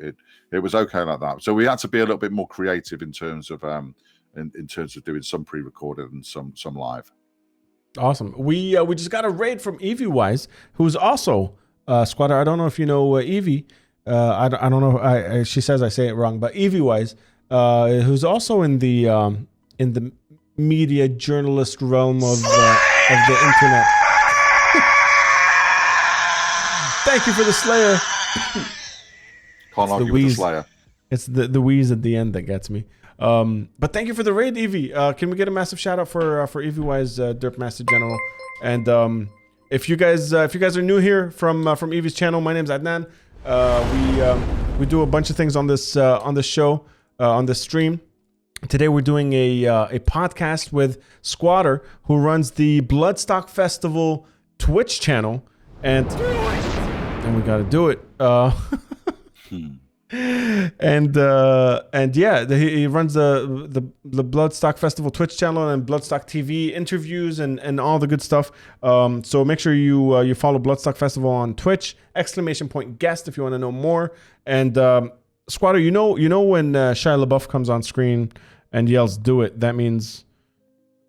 it was okay like that. So we had to be a little bit more creative in terms of doing some pre-recorded and some live. Awesome. We just got a raid from Evie Wise, who's also Squatter. I don't know if you know Evie. I don't know. She says I say it wrong, but Evie Wise, who's also in the media journalist realm of the internet. Thank you for the Slayer. Can't argue with the Slayer. It's the wheeze at the end that gets me. But thank you for the raid, Evie. Can we get a massive shout out for Evie Wise, Derp Master General? And if you guys are new here from Evie's channel, my name's Adnan. We do a bunch of things on this show, on this stream. Today we're doing a podcast with Squatter, who runs the Bloodstock Festival Twitch channel, and we got to do it. And yeah, he runs the Bloodstock Festival Twitch channel and Bloodstock TV interviews and all the good stuff. So make sure you follow Bloodstock Festival on Twitch, !guest if you want to know more. And Squatter, you know when Shia LaBeouf comes on screen and yells "Do it," that means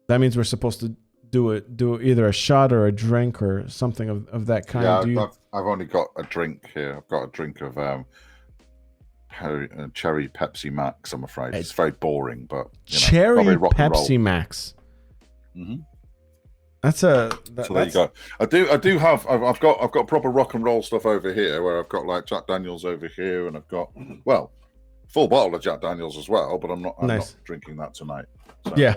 we're supposed to do either a shot or a drink or something of that kind. Yeah, I've only got a drink here. I've got a drink of cherry Pepsi Max. I'm afraid it's very boring, but cherry Pepsi Max. Mm-hmm. So there you go. I've got proper rock and roll stuff over here, where I've got like Jack Daniels over here, and I've got full bottle of Jack Daniels as well. But I'm not drinking that tonight. So, yeah.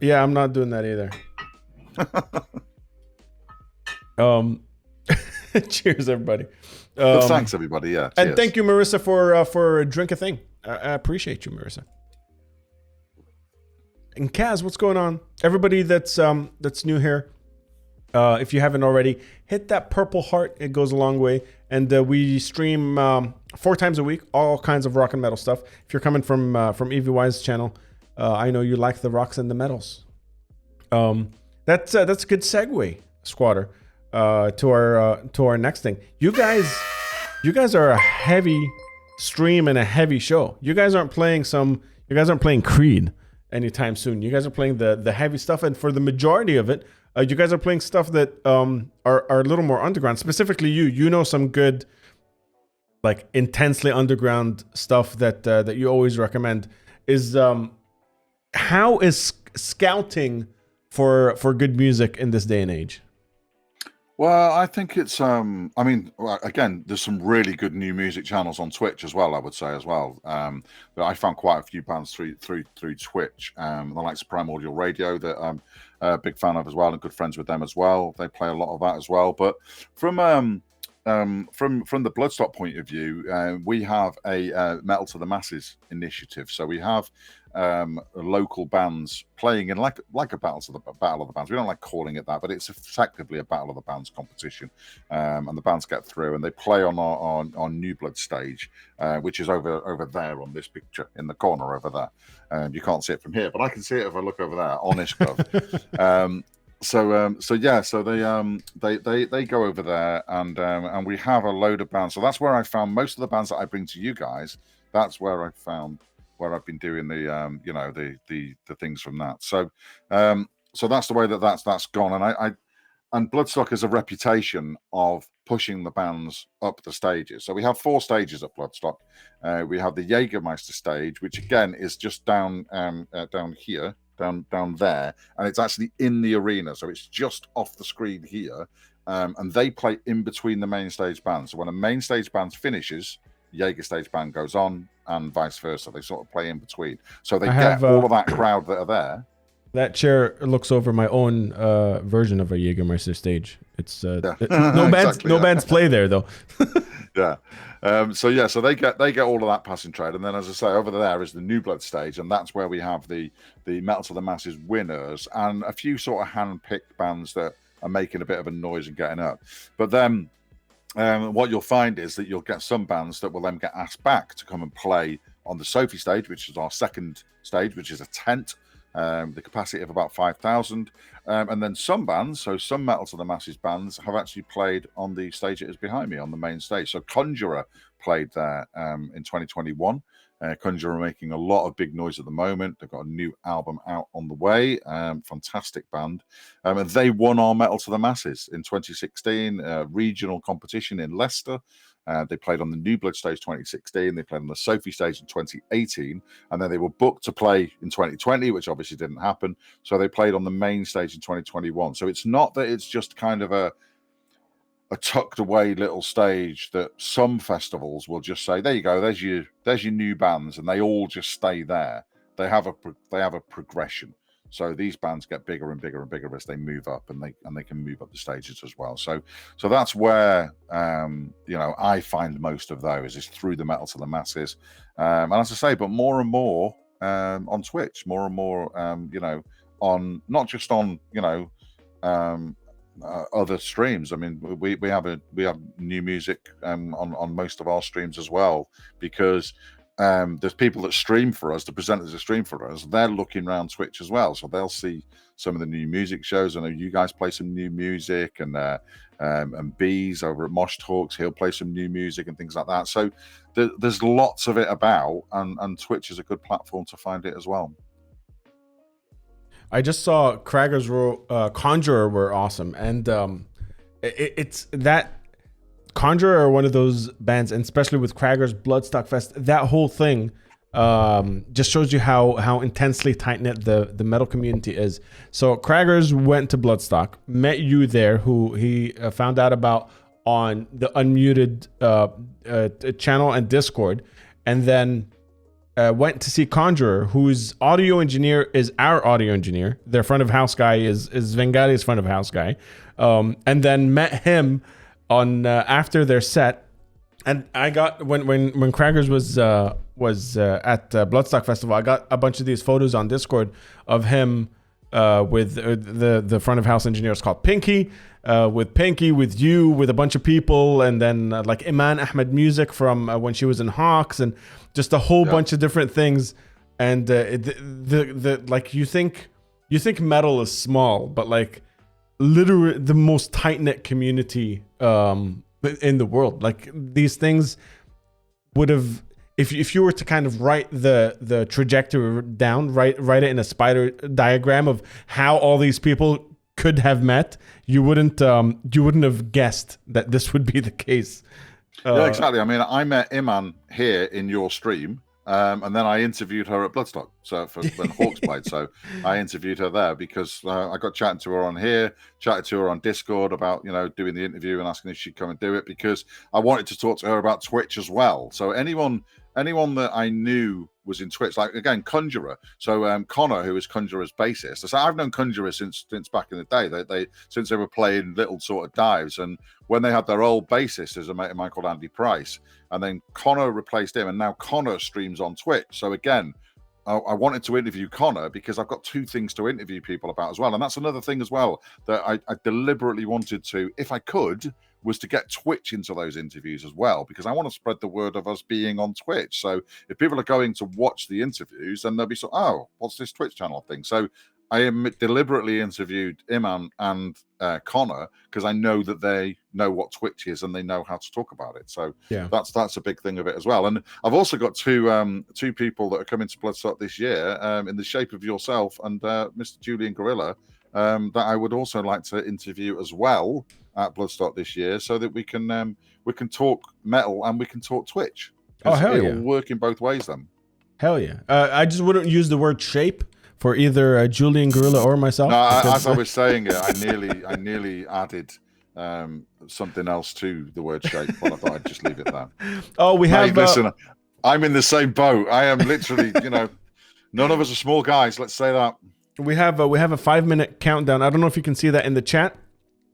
I'm not doing that either. Cheers, everybody. Thanks, everybody. Yeah, and thank you, Marissa, for Drink a Thing. I appreciate you, Marissa. And Kaz, what's going on? Everybody that's new here, if you haven't already, hit that purple heart. It goes a long way. And we stream 4 times a week, all kinds of rock and metal stuff. If you're coming from Evie Wise's channel, I know you like the rocks and the metals. That's a good segue, Squatter, to our next thing. You guys are a heavy stream and a heavy show. You guys aren't playing Creed anytime soon. You guys are playing the heavy stuff, and for the majority of it, you guys are playing stuff that are a little more underground. Specifically, you know some good, like intensely underground stuff that you always recommend. How is scouting for good music in this day and age? Well, I think it's again, there's some really good new music channels on Twitch as well, I would say as well. But I found quite a few bands through Twitch. The likes of Prime Audio Radio that I'm a big fan of as well, and good friends with them as well. They play a lot of that as well. But from from the Bloodstock point of view, we have a Metal to the Masses initiative. So we have local bands playing in like a battle of the bands. We don't like calling it that, but it's effectively a battle of the bands competition. And the bands get through and they play on our New Blood stage, which is over there on this picture in the corner over there. You can't see it from here, but I can see it if I look over there. Honest gov. So they go over there and we have a load of bands. So that's where I found most of the bands that I bring to you guys. That's where I found where I've been doing the the things from that. So that's the way that's gone. And Bloodstock has a reputation of pushing the bands up the stages. So we have 4 stages at Bloodstock. We have the Jägermeister stage, which again is just down here. Down there, and it's actually in the arena, so it's just off the screen here, and they play in between the main stage bands. So when a main stage band finishes, Jaeger stage band goes on, and vice versa. They sort of play in between, so they get all of that crowd that are there. That chair looks over my own version of a Jägermeister stage. It's no bands play there though. Yeah. So they get all of that passing trade, and then as I say, over there is the New Blood stage, and that's where we have the Metal to the Masses winners and a few sort of hand-picked bands that are making a bit of a noise and getting up. But then what you'll find is that you'll get some bands that will then get asked back to come and play on the Sophie stage, which is our second stage, which is a tent. The capacity of about 5,000, and then some bands, so some Metal to the Masses bands, have actually played on the stage that is behind me on the main stage. So Conjurer played there in 2021. Conjurer are making a lot of big noise at the moment. They've got a new album out on the way. Fantastic band, and they won our Metal to the Masses in 2016 regional competition in Leicester. They played on the New Blood stage 2016. They played on the Sophie stage in 2018. And then they were booked to play in 2020, which obviously didn't happen. So they played on the main stage in 2021. So it's not that it's just kind of a tucked away little stage that some festivals will just say, there you go, there's your new bands, and they all just stay there. They have a progression. So these bands get bigger and bigger and bigger as they move up, and they can move up the stages as well. So that's where I find most of those is through the Metal to the Masses, and as I say, but more and more on Twitch, more and more on not just on other streams. I mean, we have new music on most of our streams as well, because there's people that stream for us, the presenters that stream for us, they're looking around Twitch as well, so they'll see some of the new music shows. I know you guys play some new music, and Bees over at Mosh Talks, he'll play some new music and things like that. So there's lots of it about, and Twitch is a good platform to find it as well. I just saw Cragger's Conjurer were awesome, and it's that Conjurer are one of those bands, and especially with Cragger's Bloodstock Fest, that whole thing just shows you how intensely tight-knit the metal community is. So Cragger's went to Bloodstock, met you there, who he found out about on the Unmuted channel and Discord, and then went to see Conjurer, whose audio engineer is our audio engineer. Their front of house guy is Svengari's front of house guy, and then met him on after their set. And I got when Craggers was at Bloodstock Festival, I got a bunch of these photos on Discord of him with the front of house engineers called Pinky, with you, with a bunch of people, and then like Iman Ahmed Music from when she was in Hawks, and just a whole bunch of different things. And the like you think metal is small, but like literally the most tight-knit community in the world. Like these things would have, if you were to kind of write the trajectory down, write it in a spider diagram of how all these people could have met, you wouldn't have guessed that this would be the case. Yeah, exactly. I mean, I met Iman here in your stream, and then I interviewed her at Bloodstock. So for when Hawks played, so I interviewed her there because I got chatting to her on here, chatted to her on Discord about doing the interview and asking if she'd come and do it, because I wanted to talk to her about Twitch as well. So anyone anyone that I knew was in Twitch, like again, Conjurer. So Connor, who is Conjurer's bassist. So I've known Conjurer since back in the day. Since they were playing little sort of dives, and when they had their old bassist, there's a mate of mine called Andy Price, and then Connor replaced him, and now Connor streams on Twitch. So again, I wanted to interview Connor because I've got two things to interview people about as well. And that's another thing as well that I deliberately wanted to, if I could, was to get Twitch into those interviews as well, because I want to spread the word of us being on Twitch. So if people are going to watch the interviews, then they'll be so, oh, what's this Twitch channel thing? So I deliberately interviewed Iman and Connor because I know that they know what Twitch is and they know how to talk about it. So yeah, that's a big thing of it as well. And I've also got two people that are coming to Bloodstock this year in the shape of yourself and Mr. Julian Gorilla that I would also like to interview as well at Bloodstock this year, so that we can talk metal and we can talk Twitch. Oh hell yeah! It'll work in both ways then. Hell yeah! I just wouldn't use the word shape for either Julian Gorilla or myself. No, as I was saying it, I nearly added something else to the word shape, but I thought I'd just leave it there. Oh, we have. Listen, I'm in the same boat. I am literally, none of us are small guys. Let's say that. We have a 5-minute countdown. I don't know if you can see that in the chat.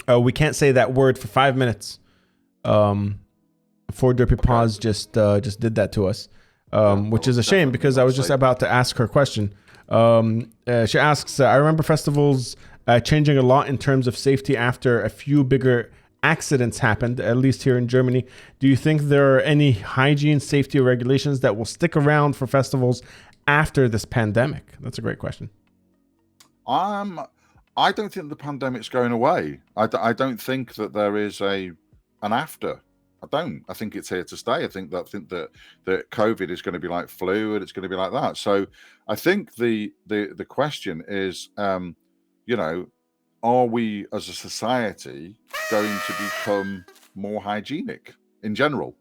We can't say that word for 5 minutes. Four Derpy Paws just did that to us, which is a shame because I was just about to ask her question. She asks, I remember festivals changing a lot in terms of safety after a few bigger accidents happened, at least here in Germany. Do you think there are any hygiene safety regulations that will stick around for festivals after this pandemic? That's a great question. I don't think the pandemic's going away. I don't think that there is an after. I don't. I think it's here to stay. I think that COVID is going to be like flu, and it's going to be like that. So I think the question is, are we as a society going to become more hygienic in general?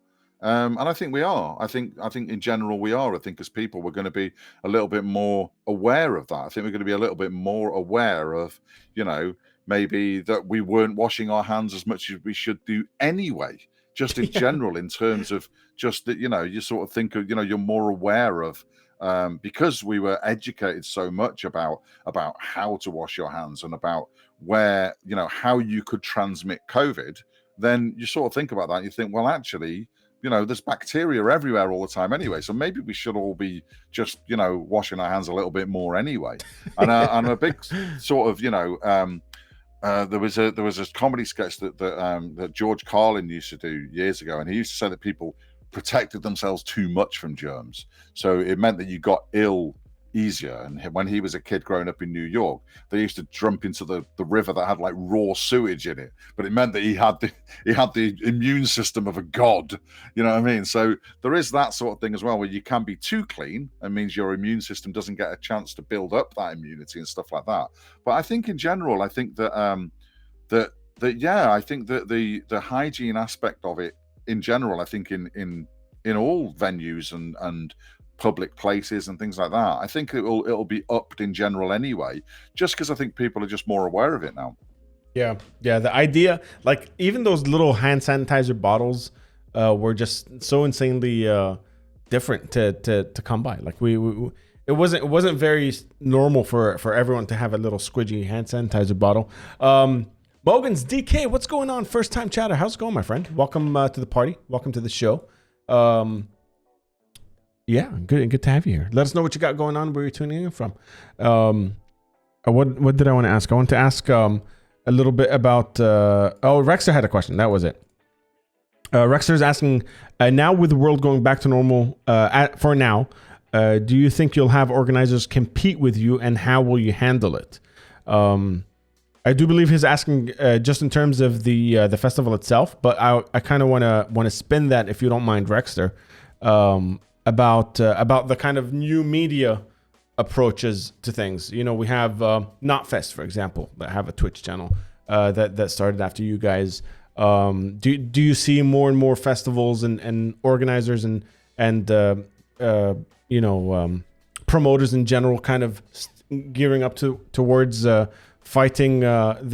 And I think we are. I think in general we are. I think as people we're going to be a little bit more aware of that. I think we're going to be a little bit more aware of, maybe that we weren't washing our hands as much as we should do anyway. Just in general, in terms of just that, you sort of think of, you're more aware of, because we were educated so much about how to wash your hands and about where, how you could transmit COVID, then you sort of think about that and you think, well, actually, there's bacteria everywhere all the time anyway. So maybe we should all be just, washing our hands a little bit more anyway. And a big sort of, there was a comedy sketch that George Carlin used to do years ago, and he used to say that people protected themselves too much from germs, so it meant that you got ill easier. And when he was a kid growing up in New York, they used to jump into the river that had like raw sewage in it, but it meant that he had the immune system of a god. You know what I mean? So there is that sort of thing as well, where you can be too clean, and means your immune system doesn't get a chance to build up that immunity and stuff like that. But I think in general, I think that I think that the hygiene aspect of it in general, I think in all venues and public places and things like that, I think it'll be upped in general anyway, just because I think people are just more aware of it now. Yeah. The idea, like even those little hand sanitizer bottles, were just so insanely different to come by. Like it wasn't very normal for everyone to have a little squidgy hand sanitizer bottle. Mogan's DK, what's going on? First time chatter. How's it going, my friend? Welcome to the party. Welcome to the show. Yeah, good to have you here. Let us know what you got going on, where you're tuning in from. What did I want to ask? I want to ask a little bit about... Rexer had a question. That was it. Rexer's asking, now with the world going back to normal for now, do you think you'll have organizers compete with you, and how will you handle it? I do believe he's asking just in terms of the festival itself, but I kind of want to spin that, if you don't mind, Rexter, about the kind of new media approaches to things. We have Knotfest, for example, that have a Twitch channel that started after you guys. Do you see more and more festivals and organizers and promoters in general kind of gearing up towards fighting going on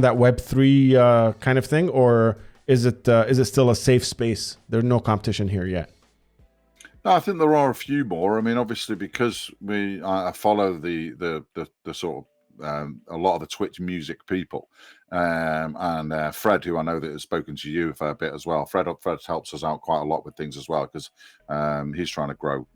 that Web3 kind of thing, or is it still a safe space? There's no competition here yet. No, I think there are a few more. I mean, obviously, because I follow the sort of a lot of the Twitch music people, and Fred, who I know that has spoken to you a fair bit as well. Fred helps us out quite a lot with things as well, because he's trying to grow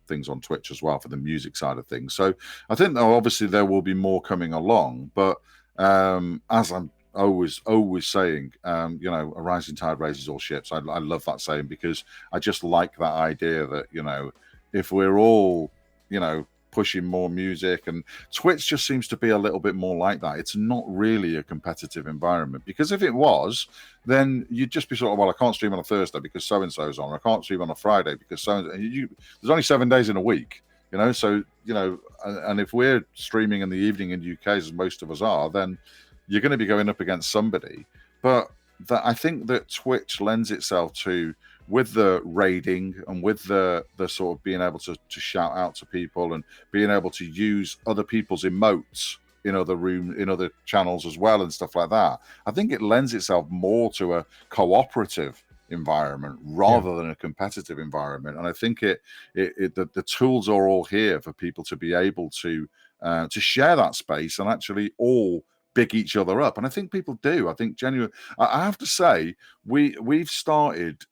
things on Twitch as well for the music side of things. So I think that obviously there will be more coming along, but as I'm always saying, you know, a rising tide raises all ships. I love that saying, because I just like that idea that, you know, if we're all, you know, pushing more music, and Twitch just seems to be a little bit more like that. It's not really a competitive environment, because if it was, then you'd just be sort of, well, I can't stream on a Thursday because so and so's on. I can't stream on a Friday because there's only 7 days in a week, you know. So, you know, and if we're streaming in the evening in the UK, as most of us are, then you're going to be going up against somebody. But I think that Twitch lends itself to, with the raiding and with the sort of being able to shout out to people and being able to use other people's emotes in other channels as well and stuff like that. I think it lends itself more to a cooperative environment rather than a competitive environment. And I think the tools are all here for people to be able to share that space and actually all big each other up. And I think people do. I think genuinely, I have to say, we've started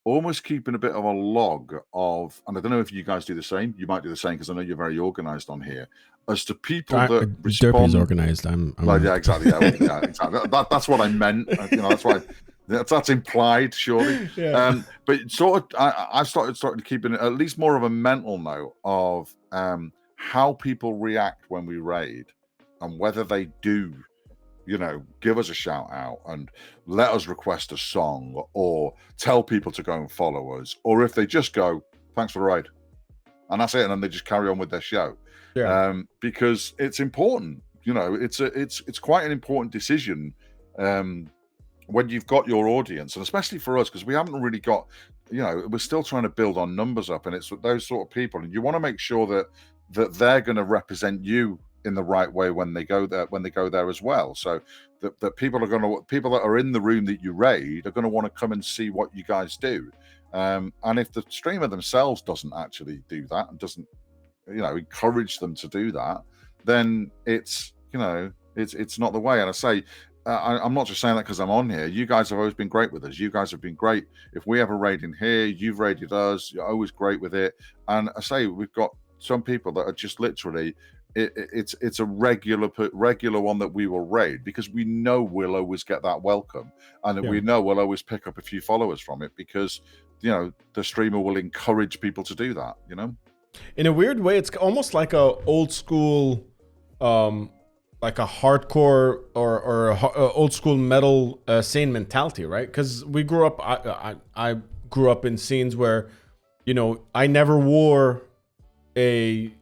almost keeping a bit of a log of, and I don't know if you guys do the same. You might do the same, because I know you're very organized on here, as to people that respond. Derpy's organized. I'm well, yeah, exactly. Yeah, exactly. That's what I meant. You know, that's why. That's implied, surely. Yeah. But sort of, I've started keeping at least more of a mental note of how people react when we raid, and whether they do, you know, give us a shout out and let us request a song, or tell people to go and follow us, or if they just go, thanks for the raid, and that's it, and then they just carry on with their show. Yeah. Because it's important, you know, it's quite an important decision when you've got your audience, and especially for us, because we haven't really got, you know, we're still trying to build our numbers up, and it's those sort of people, and you want to make sure that they're going to represent you in the right way when they go there as well. So that people that are in the room that you raid are going to want to come and see what you guys do. And if the streamer themselves doesn't actually do that and doesn't, you know, encourage them to do that, then it's, you know, it's not the way. And I say, I'm not just saying that because I'm on here. You guys have always been great with us. You guys have been great. If we have a raid in here, you've raided us. You're always great with it. And I say, we've got some people that are just literally, it's a regular one that we will raid, because we know we'll always get that welcome, and we know we'll always pick up a few followers from it, because, you know, the streamer will encourage people to do that, you know. In a weird way, it's almost like a old school, like a hardcore or old school metal scene mentality, right? Because we grew up, I grew up in scenes where, you know, I never wore a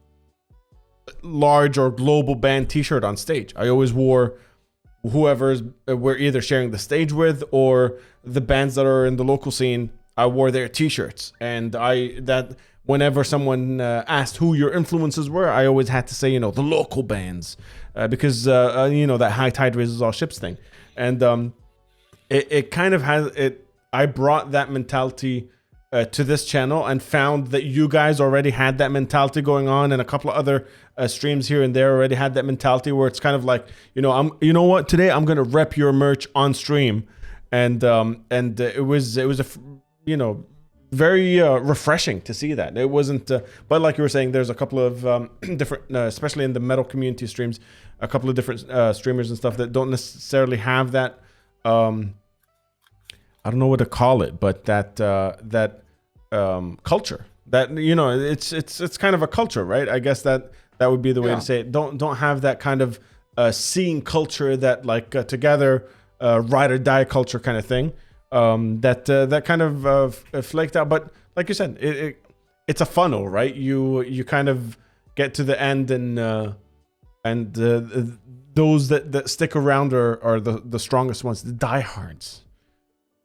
large or global band t-shirt on stage. I always wore whoever's we're either sharing the stage with, or the bands that are in the local scene. I wore their t-shirts, and that whenever someone asked who your influences were, I always had to say, you know, the local bands, because you know, that high tide raises all ships thing. And it kind of has it. I brought that mentality to this channel, and found that you guys already had that mentality going on, and a couple of other streams here and there already had that mentality, where it's kind of like, you know, you know what, today I'm gonna rep your merch on stream, and it was a, you know, very refreshing to see that. It wasn't, but like you were saying, there's a couple of different, especially in the metal community streams, a couple of different streamers and stuff that don't necessarily have that. I don't know what to call it, but that culture, that, you know, it's kind of a culture, right? I guess that would be the way to say it. Don't have that kind of scene culture, that like together ride or die culture kind of thing. That kind of flaked out. But like you said, it's a funnel, right? You kind of get to the end, and those that stick around are the strongest ones, the diehards.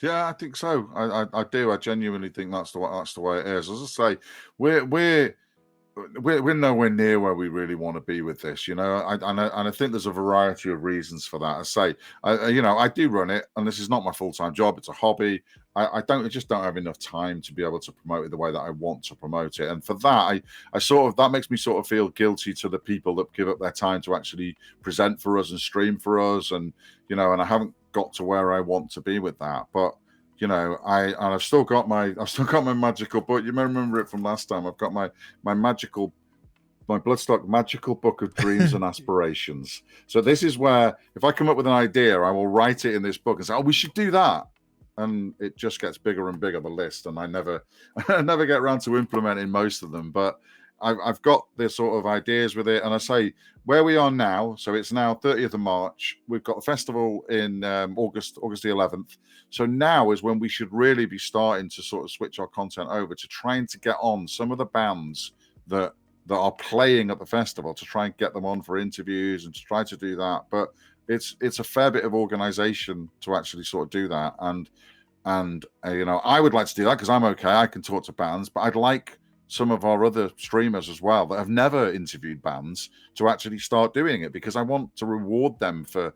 Yeah, I think so. I do. I genuinely think that's the way it is. As I say, we're we're nowhere near where we really want to be with this, and I think there's a variety of reasons for that. I say, I do run it, and this is not my full-time job; it's a hobby. I just don't have enough time to be able to promote it the way that I want to promote it, and for that, I sort of that makes me sort of feel guilty to the people that give up their time to actually present for us and stream for us, and I haven't got to where I want to be with that, but. I've still got my magical book. You may remember it from last time. I've got my Bloodstock magical book of dreams and aspirations. So this is where, if I come up with an idea, I will write it in this book and say, "Oh, we should do that," and it just gets bigger and bigger, the list, and I never get around to implementing most of them. But I've got this sort of ideas with it, and I say where we are now. So it's now 30th of March. We've got the festival in August the 11th. So now is when we should really be starting to sort of switch our content over to trying to get on some of the bands that are playing at the festival, to try and get them on for interviews and to try to do that. But it's a fair bit of organization to actually sort of do that, and I would like to do that because I'm okay. I can talk to bands, but I'd like some of our other streamers as well that have never interviewed bands to actually start doing it, because I want to reward them for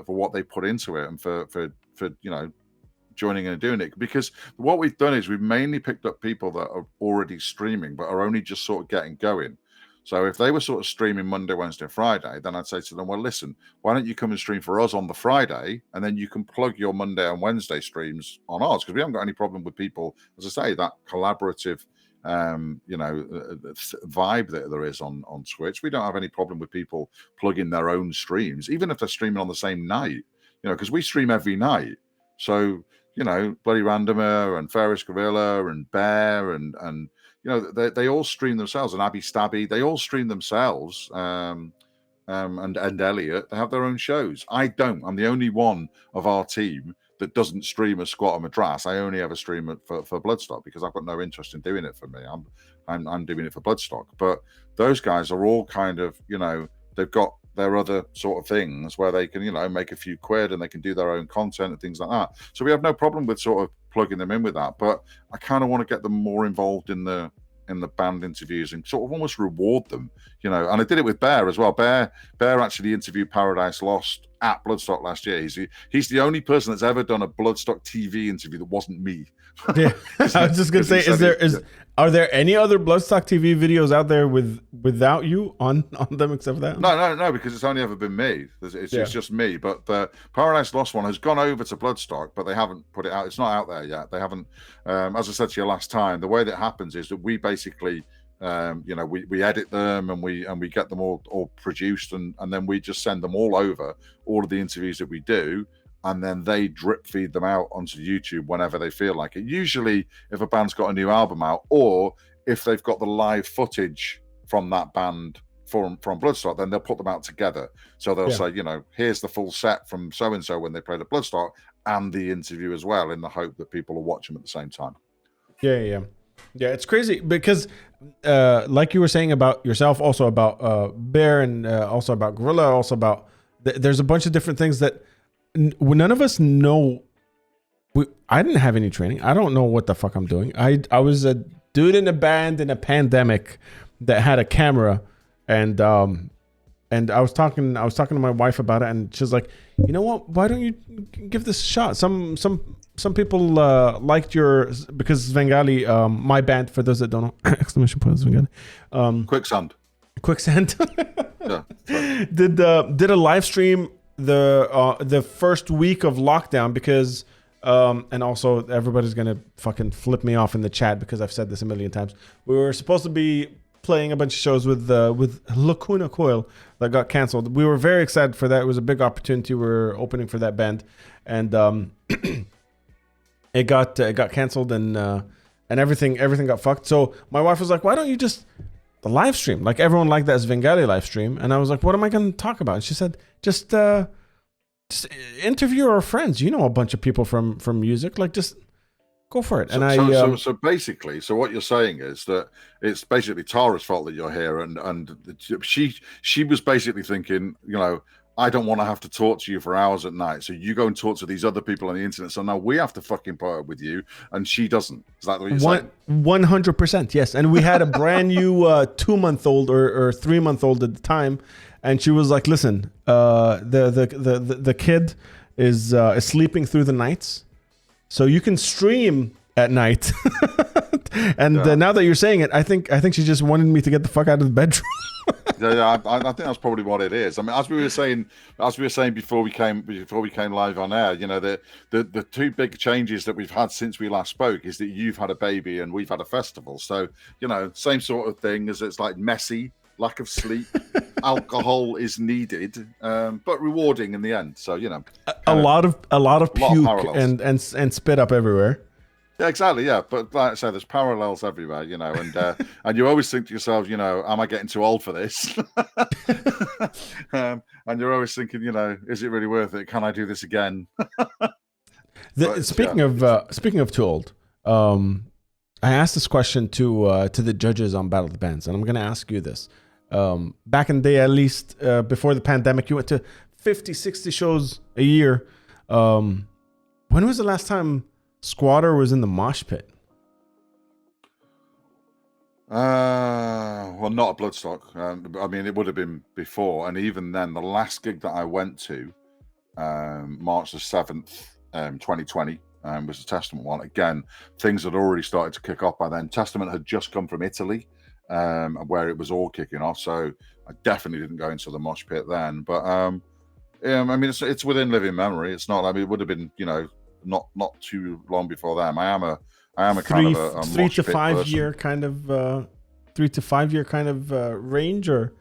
what they put into it and for joining and doing it. Because what we've done is we've mainly picked up people that are already streaming but are only just sort of getting going. So if they were sort of streaming Monday, Wednesday, Friday, then I'd say to them, well, listen, why don't you come and stream for us on the Friday, and then you can plug your Monday and Wednesday streams on ours, because we haven't got any problem with people, as I say, that collaborative vibe that there is on Twitch. We don't have any problem with people plugging their own streams, even if they're streaming on the same night, because we stream every night. So Bloody Randomer and Ferris Gorilla and Bear and they all stream themselves, and Abby Stabby, they all stream themselves, and Elliot, they have their own shows. I don't. I'm the only one of our team that doesn't stream a squat or Madras. I only ever stream it for Bloodstock, because I've got no interest in doing it for me. I'm doing it for Bloodstock. But those guys are all kind of, they've got their other sort of things where they can, make a few quid and they can do their own content and things like that. So we have no problem with sort of plugging them in with that. But I kind of want to get them more involved in the band interviews and sort of almost reward them, and I did it with Bear as well. Bear actually interviewed Paradise Lost at Bloodstock last year. He's the only person that's ever done a Bloodstock TV interview that wasn't me. Yeah, I was just gonna say, are there any other Bloodstock TV videos out there without you on them except for that? No, because it's only ever been me. It's just me. But the Paradise Lost one has gone over to Bloodstock, but they haven't put it out. It's not out there yet. They haven't. As I said to you last time, the way that happens is that we basically, we edit them and we get them all produced, and then we just send them all over, all of the interviews that we do. And then they drip feed them out onto YouTube whenever they feel like it. Usually if a band's got a new album out, or if they've got the live footage from that band from Bloodstock, then they'll put them out together. So they'll say, here's the full set from so-and-so when they played at Bloodstock, and the interview as well, in the hope that people will watch them at the same time. Yeah, it's crazy because like you were saying about yourself, also about Bear, and also about Gorilla, also about there's a bunch of different things that none of us know. I didn't have any training. I don't know what the fuck I'm doing. I was a dude in a band in a pandemic that had a camera, and I was talking to my wife about it, and she's like, you know what? Why don't you give this a shot? Some people liked your, because Svengali, my band, for those that don't know, exclamation point Svengali. Quicksand. Yeah. Did a live stream the first week of lockdown, because and also everybody's gonna fucking flip me off in the chat because I've said this a million times. We were supposed to be playing a bunch of shows with Lacuna Coil that got canceled. We were very excited for that. It was a big opportunity. We were opening for that band, and it got canceled, and everything got fucked. So my wife was like, "Why don't you just the live stream? Like everyone liked that Svengali live stream." And I was like, "What am I going to talk about?" And she said, "Just interview our friends. You know a bunch of people from music. Like just go for it." So basically, what you're saying is that it's basically Tara's fault that you're here, and she was basically thinking, I don't want to have to talk to you for hours at night. So you go and talk to these other people on the internet. So now we have to fucking put up with you, and she doesn't. Is that what you're saying? 100%, yes. And we had a brand new 2-month-old or 3-month-old at the time, and she was like, "Listen, the kid is sleeping through the nights, so you can stream at night." And now that you're saying it, I think she just wanted me to get the fuck out of the bedroom. I think that's probably what it is. I mean, as we were saying before we came live on air, you know, the two big changes that we've had since we last spoke is that you've had a baby and we've had a festival. So, you know, same sort of thing, as it's like messy, lack of sleep, alcohol is needed, but rewarding in the end. So, you know, a lot of puke and spit up everywhere. Yeah, exactly. Yeah, but like I say, there's parallels everywhere, you know, and you always think to yourself, you know, am I getting too old for this? And you're always thinking, you know, is it really worth it? Can I do this again? Speaking of too old, I asked this question to the judges on Battle of the Bands, and I'm going to ask you this. Back in the day, at least before the pandemic, you went to 50, 60 shows a year. When was the last time Squatter was in the mosh pit? Well, not at Bloodstock. I mean, it would have been before, and even then, the last gig that I went to, March the 7th, 2020, was a Testament one. Again, things had already started to kick off by then. Testament had just come from Italy, where it was all kicking off, so I definitely didn't go into the mosh pit then. But yeah, I mean, it's within living memory. It's not. I mean, it would have been, you know, not too long before them. I am a kind of a 3 to 5 year kind of 3 to 5 year kind of range, or?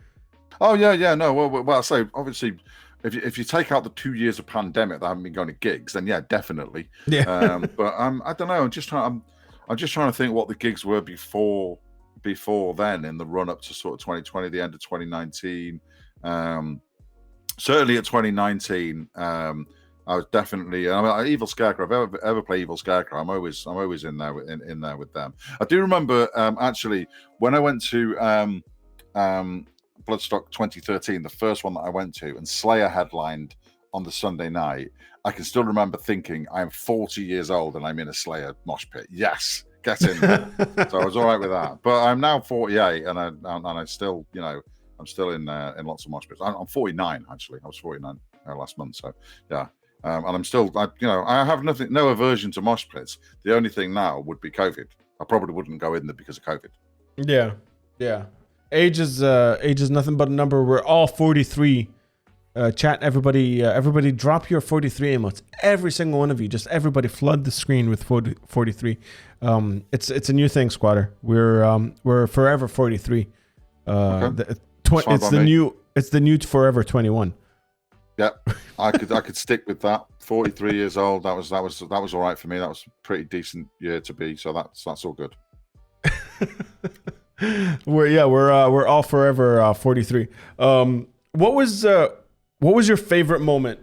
Oh yeah, no. Well, I say obviously, if you take out the 2 years of pandemic that I haven't been going to gigs, then yeah, definitely. Yeah. But I don't know. I'm just trying to think what the gigs were before then, in the run up to sort of 2020, the end of 2019. Certainly at 2019. I was definitely. I mean, Evil Scarecrow. If I ever play Evil Scarecrow, I'm always in there in there with them. I do remember actually when I went to Bloodstock 2013, the first one that I went to, and Slayer headlined on the Sunday night. I can still remember thinking, I am 40 years old and I'm in a Slayer mosh pit. Yes, get in there. So I was all right with that. But I'm now 48, and I still, you know, I'm still in lots of mosh pits. I'm 49 actually. I was 49 last month. So yeah. And I'm still, I have no aversion to mosh pits. The only thing now would be COVID. I probably wouldn't go in there because of COVID. Yeah. Age is nothing but a number. We're all 43. Chat, everybody drop your 43 emotes. Every single one of you, just everybody flood the screen with 43. It's a new thing, Squatter. We're forever 43. Okay. It's the new forever 21. Yeah, I could stick with that. 43 years old. That was all right for me. That was a pretty decent year to be. So that's all good. We're all forever 43. What was your favorite moment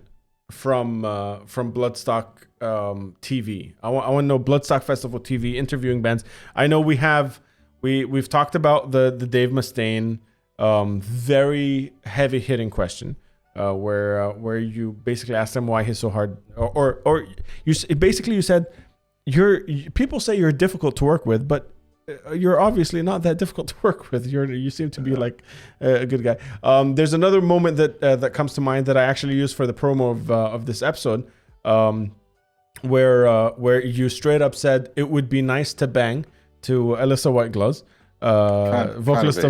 from Bloodstock TV? I want to know Bloodstock Festival TV interviewing bands. I know we've talked about the Dave Mustaine very heavy hitting question. Where you basically asked him why he's so hard, or you said people say you're difficult to work with, but you're obviously not that difficult to work with. You seem to be like a good guy. There's another moment that comes to mind that I actually used for the promo of this episode, where you straight up said it would be nice to bang to Alyssa Whitegloves, vocalist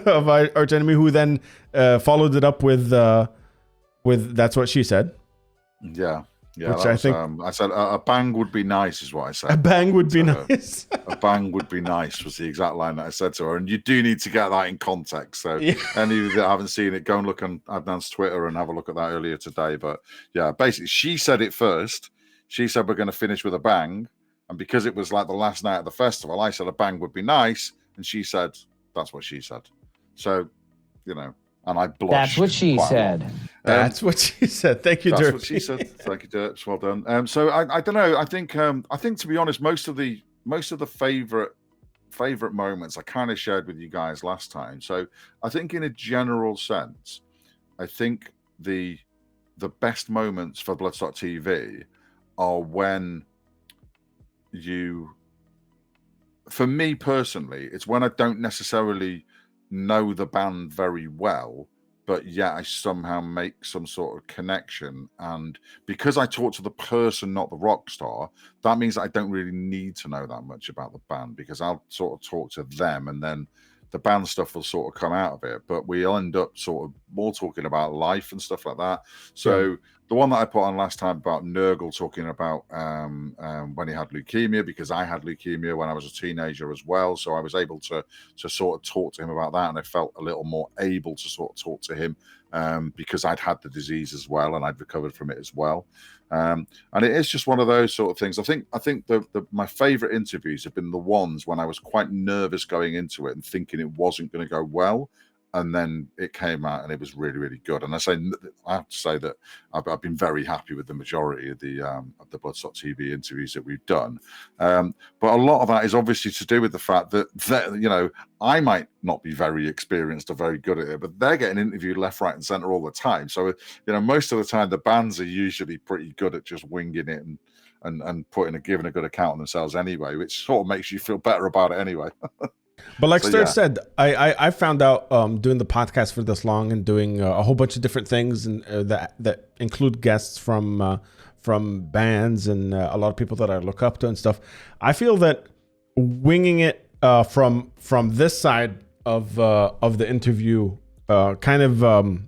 of Arch Enemy, who then followed it up with That's What She Said. Yeah. Which I think I said a bang would be nice, is what I said. A bang would be nice. A bang would be nice was the exact line that I said to her, and you do need to get that in context. So any of you that haven't seen it, go and look on Adnan's Twitter and have a look at that earlier today. But yeah, basically she said it first. She said we're going to finish with a bang, and because it was like the last night of the festival, I said a bang would be nice, and she said that's what she said. So, you know, and I blushed. That's what she said. That's what she said. Thank you, That's Dirk. what she said. Thank you, Dirk. Well done. So I don't know. I think to be honest, most of the favorite moments I kind of shared with you guys last time. So I think in a general sense, I think the best moments for Bloodstock TV are when for me personally, it's when I don't necessarily know the band very well, but yet I somehow make some sort of connection. And because I talk to the person, not the rock star, that means that I don't really need to know that much about the band, because I'll sort of talk to them and then the band stuff will sort of come out of it. But we'll end up sort of more talking about life and stuff like that. So the one that I put on last time about Nurgle talking about when he had leukemia, because I had leukemia when I was a teenager as well. So I was able to sort of talk to him about that, and I felt a little more able to sort of talk to him because I'd had the disease as well and I'd recovered from it as well. And it is just one of those sort of things. I think my favorite interviews have been the ones when I was quite nervous going into it and thinking it wasn't going to go well, and then it came out and it was really, really good. And I have to say that I've been very happy with the majority of the Bloodstock TV interviews that we've done. But a lot of that is obviously to do with the fact that I might not be very experienced or very good at it, but they're getting interviewed left, right, and center all the time. So most of the time the bands are usually pretty good at just winging it and giving a good account of themselves anyway, which sort of makes you feel better about it anyway. But like Sturge said, I found out doing the podcast for this long and doing a whole bunch of different things and that include guests from bands and a lot of people that I look up to and stuff. I feel that winging it from this side of the interview kind of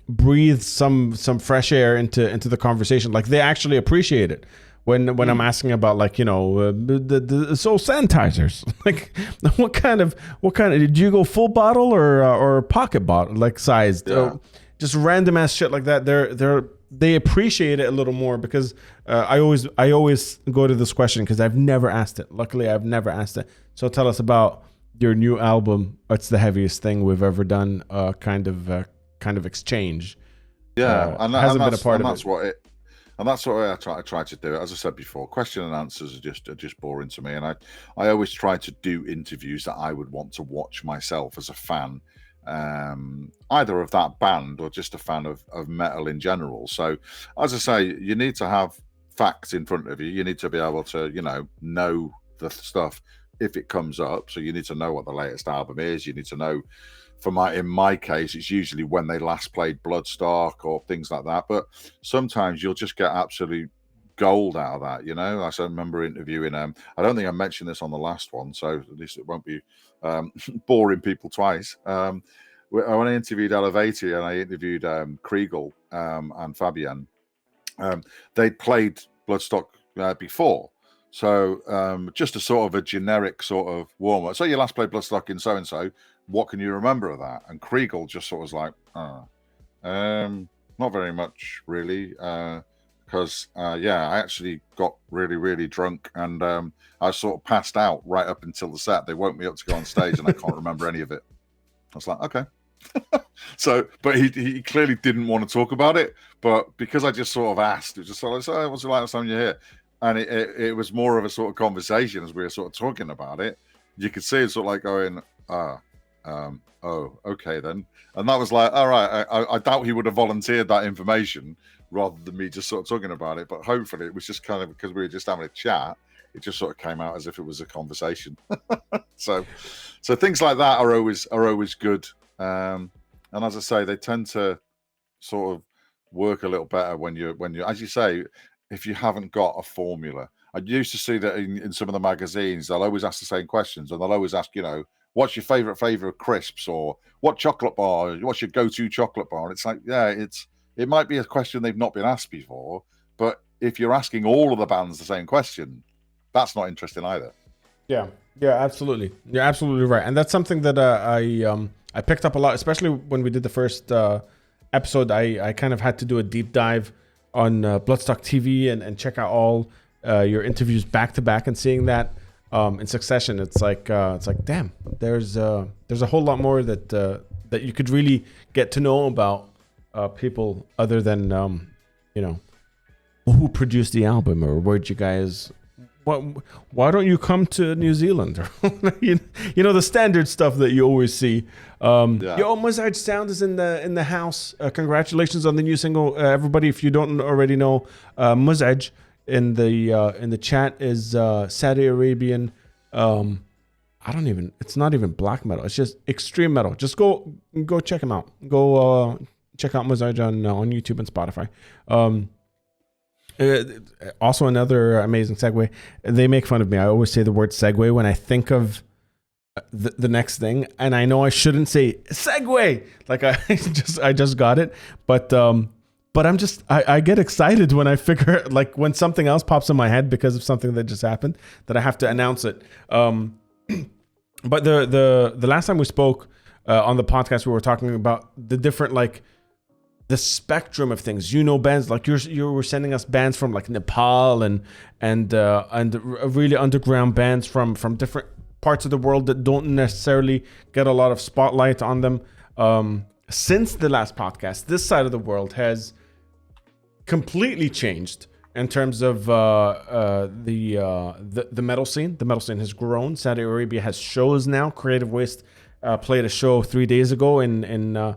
breathes some fresh air into the conversation. Like they actually appreciate it. When I'm asking about the soul sanitizers, like what kind of did you go full bottle or pocket bottle like sized? Just random ass shit like that. They appreciate it a little more because I always go to this question because I've never asked it. Luckily, I've never asked it. So tell us about your new album. It's the heaviest thing we've ever done. Kind of exchange. Yeah, and hasn't been a part of it. And that's what I try to do. As I said before, question and answers are just boring to me. And I always try to do interviews that I would want to watch myself as a fan, either of that band or just a fan of metal in general. So, as I say, you need to have facts in front of you. You need to be able to, know the stuff if it comes up. So you need to know what the latest album is. You need to know. In my case, it's usually when they last played Bloodstock or things like that. But sometimes you'll just get absolute gold out of that, I remember interviewing I don't think I mentioned this on the last one, so at least it won't be boring people twice. When I interviewed Elevati and I interviewed Kriegel and Fabian, they'd played Bloodstock before. So just a sort of a generic sort of warm-up. So you last played Bloodstock in so-and-so. What can you remember of that? And Kriegel just sort of was like, not very much, really. Because, I actually got really, really drunk. And I sort of passed out right up until the set. They woke me up to go on stage and I can't remember any of it. I was like, okay. But he clearly didn't want to talk about it. But because I just sort of asked, it was just sort of like, what's it like last time you're here? And it was more of a sort of conversation as we were sort of talking about it. You could see it sort of like going, oh, okay then. And that was like, all right, I doubt he would have volunteered that information rather than me just sort of talking about it. But hopefully it was just kind of because we were just having a chat, it just sort of came out as if it was a conversation. So things like that are always good. And as I say, they tend to sort of work a little better when you're, as you say, if you haven't got a formula. I used to see that in some of the magazines, they'll always ask the same questions, and they'll always ask, what's your favorite flavor of crisps, or what chocolate bar, what's your go-to chocolate bar? And it's like, it might be a question they've not been asked before, but if you're asking all of the bands the same question, that's not interesting either. Yeah, absolutely. You're absolutely right. And that's something that I picked up a lot, especially when we did the first episode. I kind of had to do a deep dive on Bloodstock TV and check out all your interviews back to back, and seeing that in succession, it's like damn, there's a whole lot more that you could really get to know about people other than who produced the album, or why don't you come to New Zealand? you know the standard stuff that you always see. Yo, Muzaj Sound is in the house. Congratulations on the new single, everybody. If you don't already know, Muzaj in the chat is Saudi Arabian. It's not even black metal. It's just extreme metal. Just go check him out. Go check out Muzaj on YouTube and Spotify. Also another amazing segue. They make fun of me. I always say the word segue when I think of the next thing, and I know I shouldn't say segue. Like I just got it, but I get excited when I figure, like, when something else pops in my head because of something that just happened that I have to announce it. But the last time we spoke on the podcast, we were talking about the different, like, the spectrum of things. Bands like you were sending us bands from like Nepal and really underground bands from different parts of the world that don't necessarily get a lot of spotlight on them. Since the last podcast, this side of the world has completely changed in terms of the metal scene. The metal scene has grown. Saudi Arabia has shows now. Creative Waste played a show 3 days ago in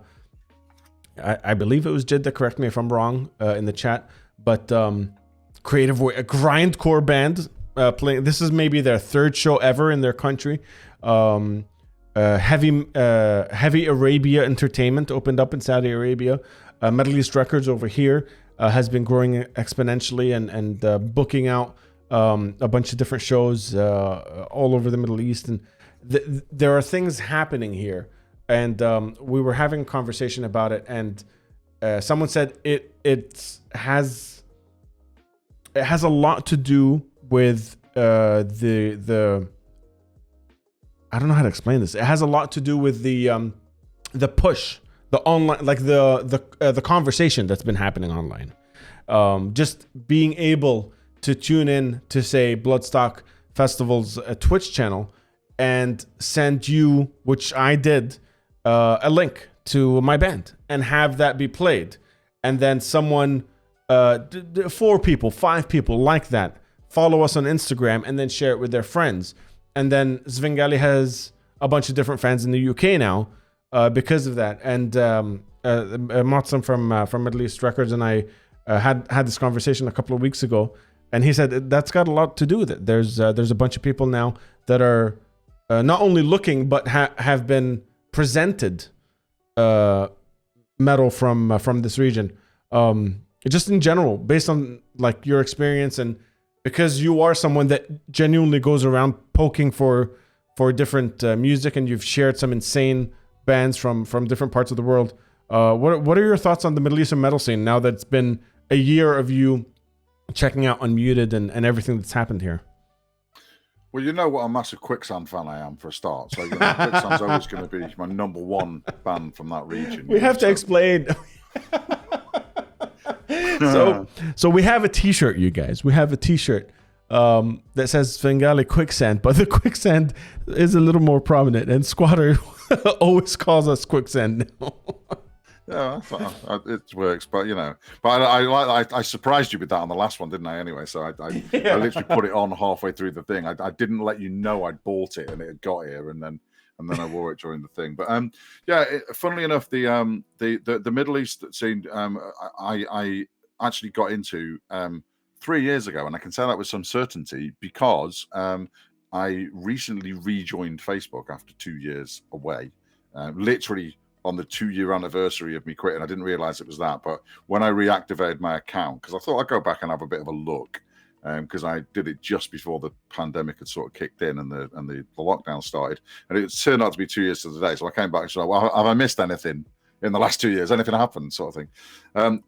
I believe it was Jeddah. Correct me if I'm wrong in the chat. But Creative Waste, a grindcore band playing. This is maybe their third show ever in their country. Heavy Arabia Entertainment opened up in Saudi Arabia. Middle East Records over here has been growing exponentially and booking out a bunch of different shows all over the Middle East. And there are things happening here. And we were having a conversation about it, and someone said it has a lot to do with the I don't know how to explain this. It has a lot to do with the push, the online, like the conversation that's been happening online. Just being able to tune in to, say, Bloodstock Festival's Twitch channel and send you, which I did, a link to my band and have that be played, and then someone 4 people, 5 people like that follow us on Instagram and then share it with their friends, and then Svengali has a bunch of different fans in the UK now because of that. And Matson from Middle East Records and I had this conversation a couple of weeks ago, and he said that's got a lot to do with it. There's a bunch of people now that are not only looking but have been presented metal from this region, just in general, based on like your experience, and because you are someone that genuinely goes around poking for different music, and you've shared some insane bands from different parts of the world. What are your thoughts on the Middle Eastern metal scene now that it's been a year of you checking out Unmuted and everything that's happened here? Well, you know what a massive Quicksand fan I am, for a start. So Quicksand's always going to be my number one band from that region. We have to explain. So we have a T-shirt, you guys. We have a T-shirt that says Svengali Quicksand, but the Quicksand is a little more prominent, and Squatter always calls us Quicksand now. Yeah, it works, but I surprised you with that on the last one, didn't I? Anyway, so I literally put it on halfway through the thing. I didn't let you know I'd bought it and it had got here, and then I wore it during the thing. But funnily enough, the Middle East scene I actually got into 3 years ago, and I can say that with some certainty because I recently rejoined Facebook after 2 years away, literally on the 2-year anniversary of me quitting. I didn't realize it was that, but when I reactivated my account, because I thought I'd go back and have a bit of a look, because I did it just before the pandemic had sort of kicked in and the lockdown started, and it turned out to be 2 years to the day. So I came back and said, well, have I missed anything in the last 2 years? Anything happened, sort of thing.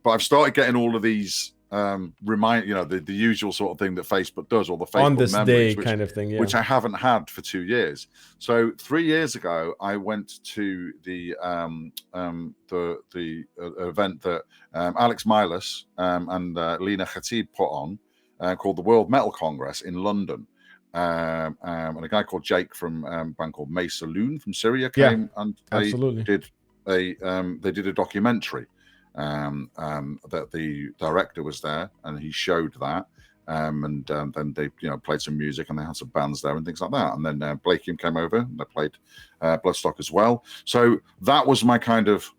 But I've started getting all of these the usual sort of thing that Facebook does, or the Facebook on this memories, day kind of thing, which I haven't had for 2 years. So 3 years ago, I went to the event that Alex Milas and Lena Khatib put on, called the World Metal Congress in London. And a guy called Jake from a band called May Saloon from Syria came, and they did a documentary. That the director was there and he showed that, Then they played some music and they had some bands there and things like that. And then Blakey came over and they played Bloodstock as well. So that was my kind of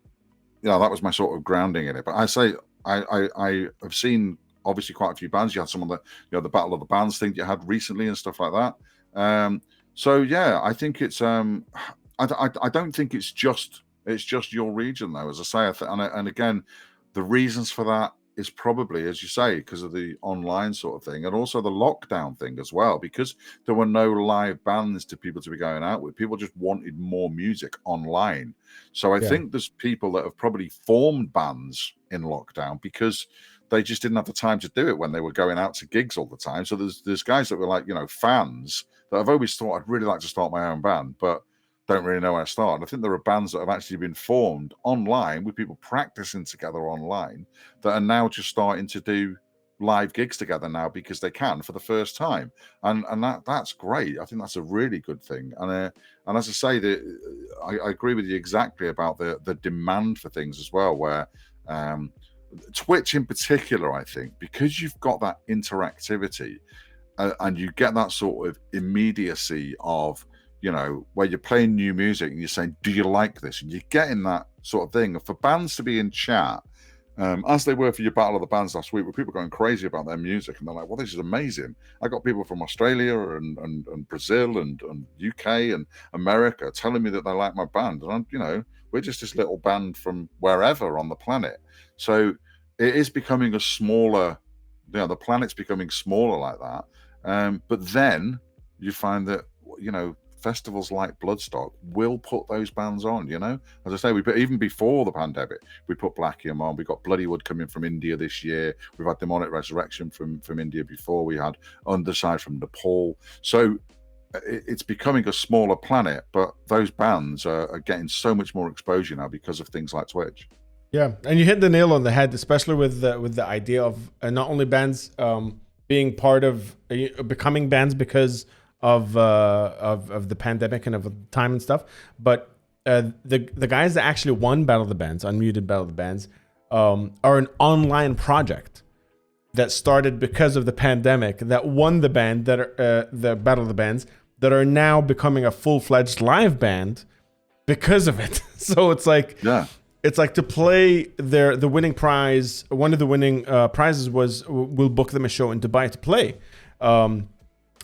that was my sort of grounding in it. But I say I have seen obviously quite a few bands. You had some of the Battle of the Bands thing you had recently and stuff like that. So yeah, I think it's I don't think it's just your region though. As I say, and again, the reasons for that is probably, as you say, because of the online sort of thing, and also the lockdown thing as well, because there were no live bands to people to be going out with. People just wanted more music online. So I think there's people that have probably formed bands in lockdown because they just didn't have the time to do it when they were going out to gigs all the time. So there's guys that were like, fans that I've always thought I'd really like to start my own band, but don't really know where to start. And I think there are bands that have actually been formed online with people practicing together online that are now just starting to do live gigs together now because they can for the first time, and that's great. I think that's a really good thing. And as I say, I agree with you exactly about the demand for things as well. Where Twitch in particular, I think, because you've got that interactivity and you get that sort of immediacy of where you're playing new music and you're saying, do you like this? And you're getting that sort of thing. For bands to be in chat, as they were for your Battle of the Bands last week, where people going crazy about their music, and they're like, well, this is amazing. I got people from Australia and Brazil and UK and America telling me that they like my band. And we're just this little band from wherever on the planet. So it is becoming a smaller, the planet's becoming smaller like that. But then you find that, festivals like Bloodstock will put those bands on, As I say, we put, even before the pandemic, we put Blackium on. We got Bloodywood coming from India this year. We've had Demonic Resurrection from India before. We had Underside from Nepal. So it's becoming a smaller planet, but those bands are getting so much more exposure now because of things like Twitch. Yeah, and you hit the nail on the head, especially with the idea of not only bands being part of becoming bands because of the pandemic and of the time and stuff, but the guys that actually won Battle of the Bands, Unmuted Battle of the Bands, are an online project that started because of the pandemic that won the band that are the Battle of the Bands that are now becoming a full-fledged live band because of it. So it's like It's like to play the winning prize. One of the winning prizes was we'll book them a show in Dubai to play.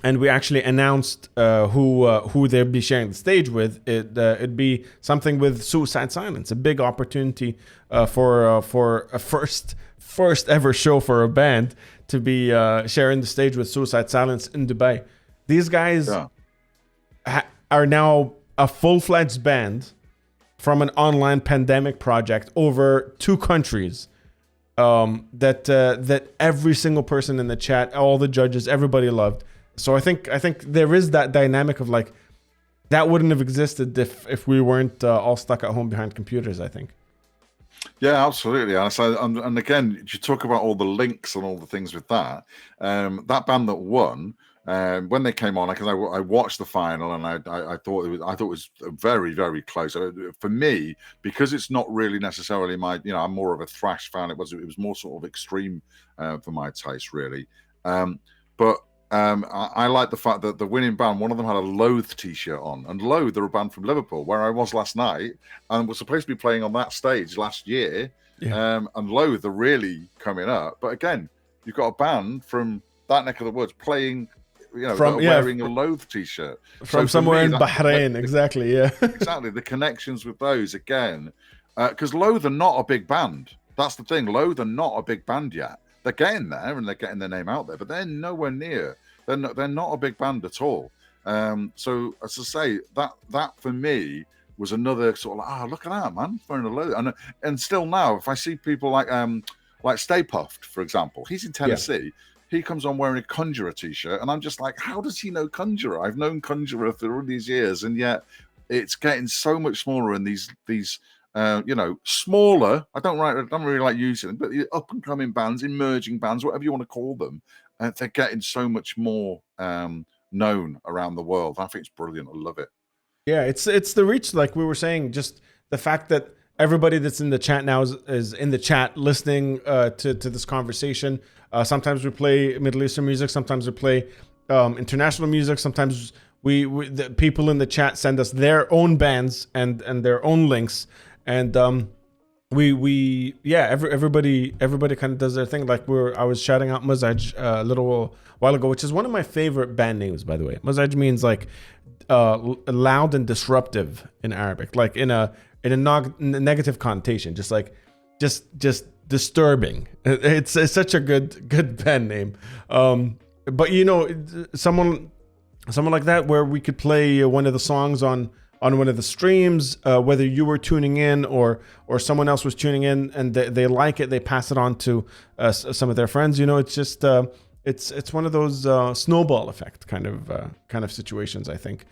And we actually announced who they'd be sharing the stage with. It'd be something with Suicide Silence, a big opportunity for a first ever show for a band to be sharing the stage with Suicide Silence in Dubai. These guys are now a full-fledged band from an online pandemic project over 2 countries. That every single person in the chat, all the judges, everybody loved. So I think there is that dynamic of like that wouldn't have existed if we weren't all stuck at home behind computers, I think. Yeah, absolutely. And again, you talk about all the links and all the things with that. That band that won, when they came on, because I watched the final and I thought it was very, very close. For me, because it's not really necessarily my, I'm more of a thrash fan. It was more sort of extreme for my taste, really. But I like the fact that the winning band, one of them had a Loathe t-shirt on, and Loathe are a band from Liverpool, where I was last night, and was supposed to be playing on that stage last year. And Loathe are really coming up. But again, you've got a band from that neck of the woods playing, wearing a Loathe t-shirt from somewhere in Bahrain. Exactly. Exactly. The connections with those again, because Loathe are not a big band. That's the thing. Loathe are not a big band yet. They're getting there and they're getting their name out there, but they're nowhere near. They're not a big band at all. So as I say, that for me was another sort of look at that, man, throwing a load. And still now, if I see people like Stay Puffed, for example, he's in Tennessee. Yeah. He comes on wearing a Conjurer t-shirt, and I'm just like, how does he know Conjurer? I've known Conjurer for all these years, and yet it's getting so much smaller in these smaller. I don't really like using them, but the up and coming bands, emerging bands, whatever you want to call them, they're getting so much more known around the world. I think it's brilliant. I love it. Yeah, it's the reach, like we were saying, just the fact that everybody that's in the chat now is in the chat listening to this conversation. Sometimes we play Middle Eastern music. Sometimes we play international music. Sometimes the people in the chat send us their own bands and their own links, and everybody kind of does their thing. Like I was shouting out Mazaj a little while ago, which is one of my favorite band names, by the way. Mazaj means like loud and disruptive in Arabic, like in a negative connotation, just disturbing. It's such a good band name. But you know, someone like that, where we could play one of the songs on one of the streams, whether you were tuning in or someone else was tuning in and they like it, they pass it on to some of their friends. You know, it's just it's one of those snowball effect kind of situations, I think.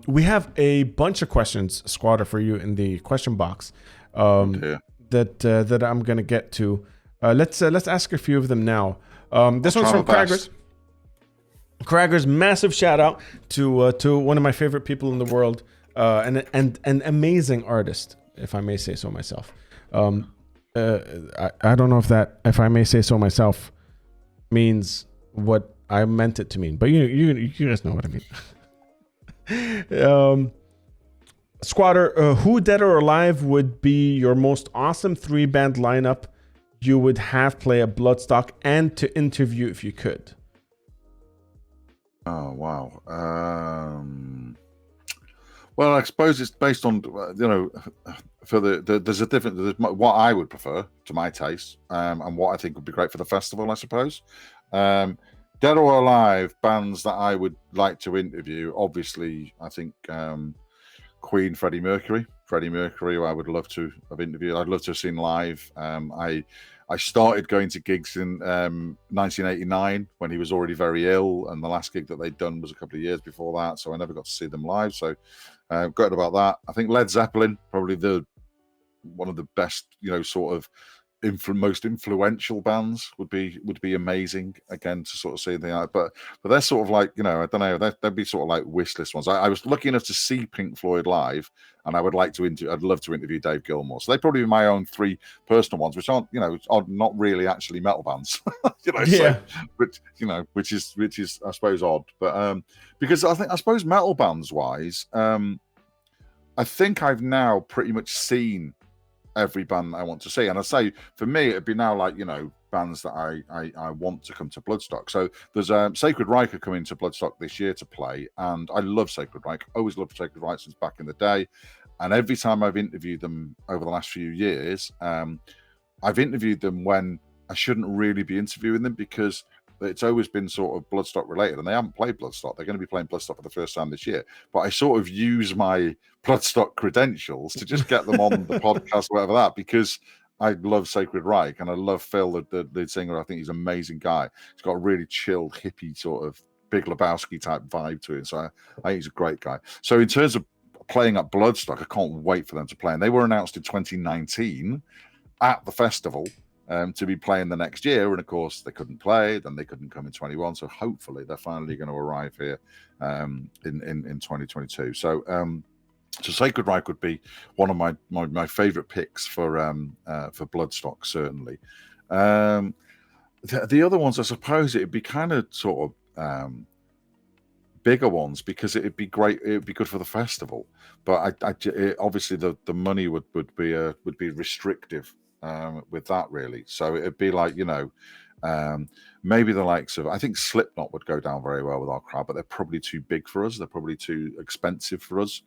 We have a bunch of questions, Squatter, for you in the question box that I'm gonna get to. Let's ask a few of them now. This one's from Craggers. Craggers, massive shout out to one of my favorite people in the world, and an amazing artist, if I may say so myself. I don't know if I may say so myself means what I meant it to mean, but you guys know what I mean. Squatter, who, dead or alive, would be your most awesome 3-band lineup you would have play at Bloodstock and to interview if you could? Oh, wow. Well, I suppose it's based on, for there's a different, what I would prefer to my taste, and what I think would be great for the festival, I suppose. Dead or alive, bands that I would like to interview, obviously, I think Queen, Freddie Mercury, who I would love to have interviewed. I'd love to have seen live. I started going to gigs in 1989 when he was already very ill, and the last gig that they'd done was a couple of years before that, so I never got to see them live. So good about that. I think Led Zeppelin, probably one of the best, sort of most influential bands, would be amazing again to sort of see the. But they're sort of like, I don't know, they'd be sort of like wish list ones. I was lucky enough to see Pink Floyd live, and I would like to I'd love to interview Dave Gilmour. So they probably be my own 3 personal ones, which aren't are not really actually metal bands, Yeah. So, which is I suppose odd, but because I suppose metal bands wise, I think I've now pretty much seen every band that I want to see. And I say, for me, it'd be now like, bands that I want to come to Bloodstock. So there's Sacred Reich are coming to Bloodstock this year to play, and I love Sacred Reich. Always loved Sacred Reich since back in the day. And every time I've interviewed them over the last few years, I've interviewed them when I shouldn't really be interviewing them, because it's always been sort of Bloodstock related, and they haven't played Bloodstock. They're going to be playing Bloodstock for the first time this year. But I sort of use my Bloodstock credentials to just get them on the podcast, or whatever that, because I love Sacred Reich and I love Phil, the lead singer. I think he's an amazing guy. He's got a really chill, hippie sort of Big Lebowski type vibe to it. So I think he's a great guy. So in terms of playing at Bloodstock, I can't wait for them to play. And they were announced in 2019 at the festival. To be playing the next year, and of course they couldn't play, then they couldn't come in 21, so hopefully they're finally going to arrive here in 2022. So Sacred Reich would be one of my favorite picks for Bloodstock, certainly. The other ones, I suppose it'd be kind of sort of bigger ones, because it'd be great, it'd be good for the festival, but obviously the money would be restrictive with that, really. So it'd be like, maybe the likes of, I think Slipknot would go down very well with our crowd, but they're probably too big for us. They're probably too expensive for us.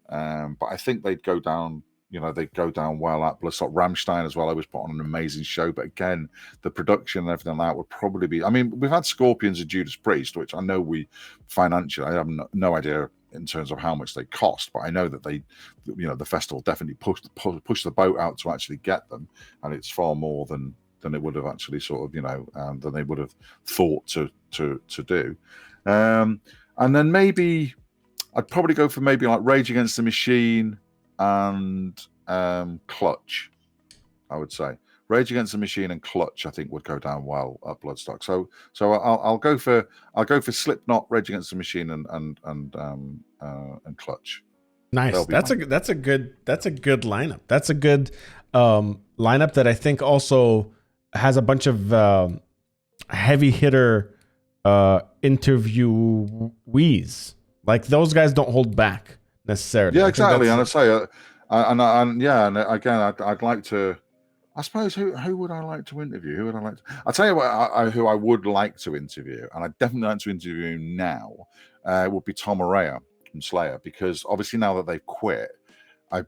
But I think they'd go down, they'd go down well at Bloodstock. Rammstein as well, I always put on an amazing show, but again, the production and everything like that would probably be, I mean, we've had Scorpions and Judas Priest, which I know financially, I have no idea in terms of how much they cost, but I know that they, the festival definitely pushed the boat out to actually get them, and it's far more than it would have actually sort of, than they would have thought to do. And then maybe I'd probably go for maybe like Rage Against the Machine and Clutch. I would say Rage Against the Machine and Clutch, I think, would go down well at Bloodstock. So I'll go for Slipknot, Rage Against the Machine, and Clutch. Nice. They'll be mine. That's a good lineup. That's a good lineup that I think also has a bunch of heavy hitter interviewees. Like those guys don't hold back necessarily. Yeah, exactly. And I say, and yeah, and again, I'd like to. I suppose who would I like to interview? Who would I like to? I'll tell you what, who I would like to interview, and I definitely like to interview now. Would be Tom Araya from Slayer, because obviously now that they've quit, I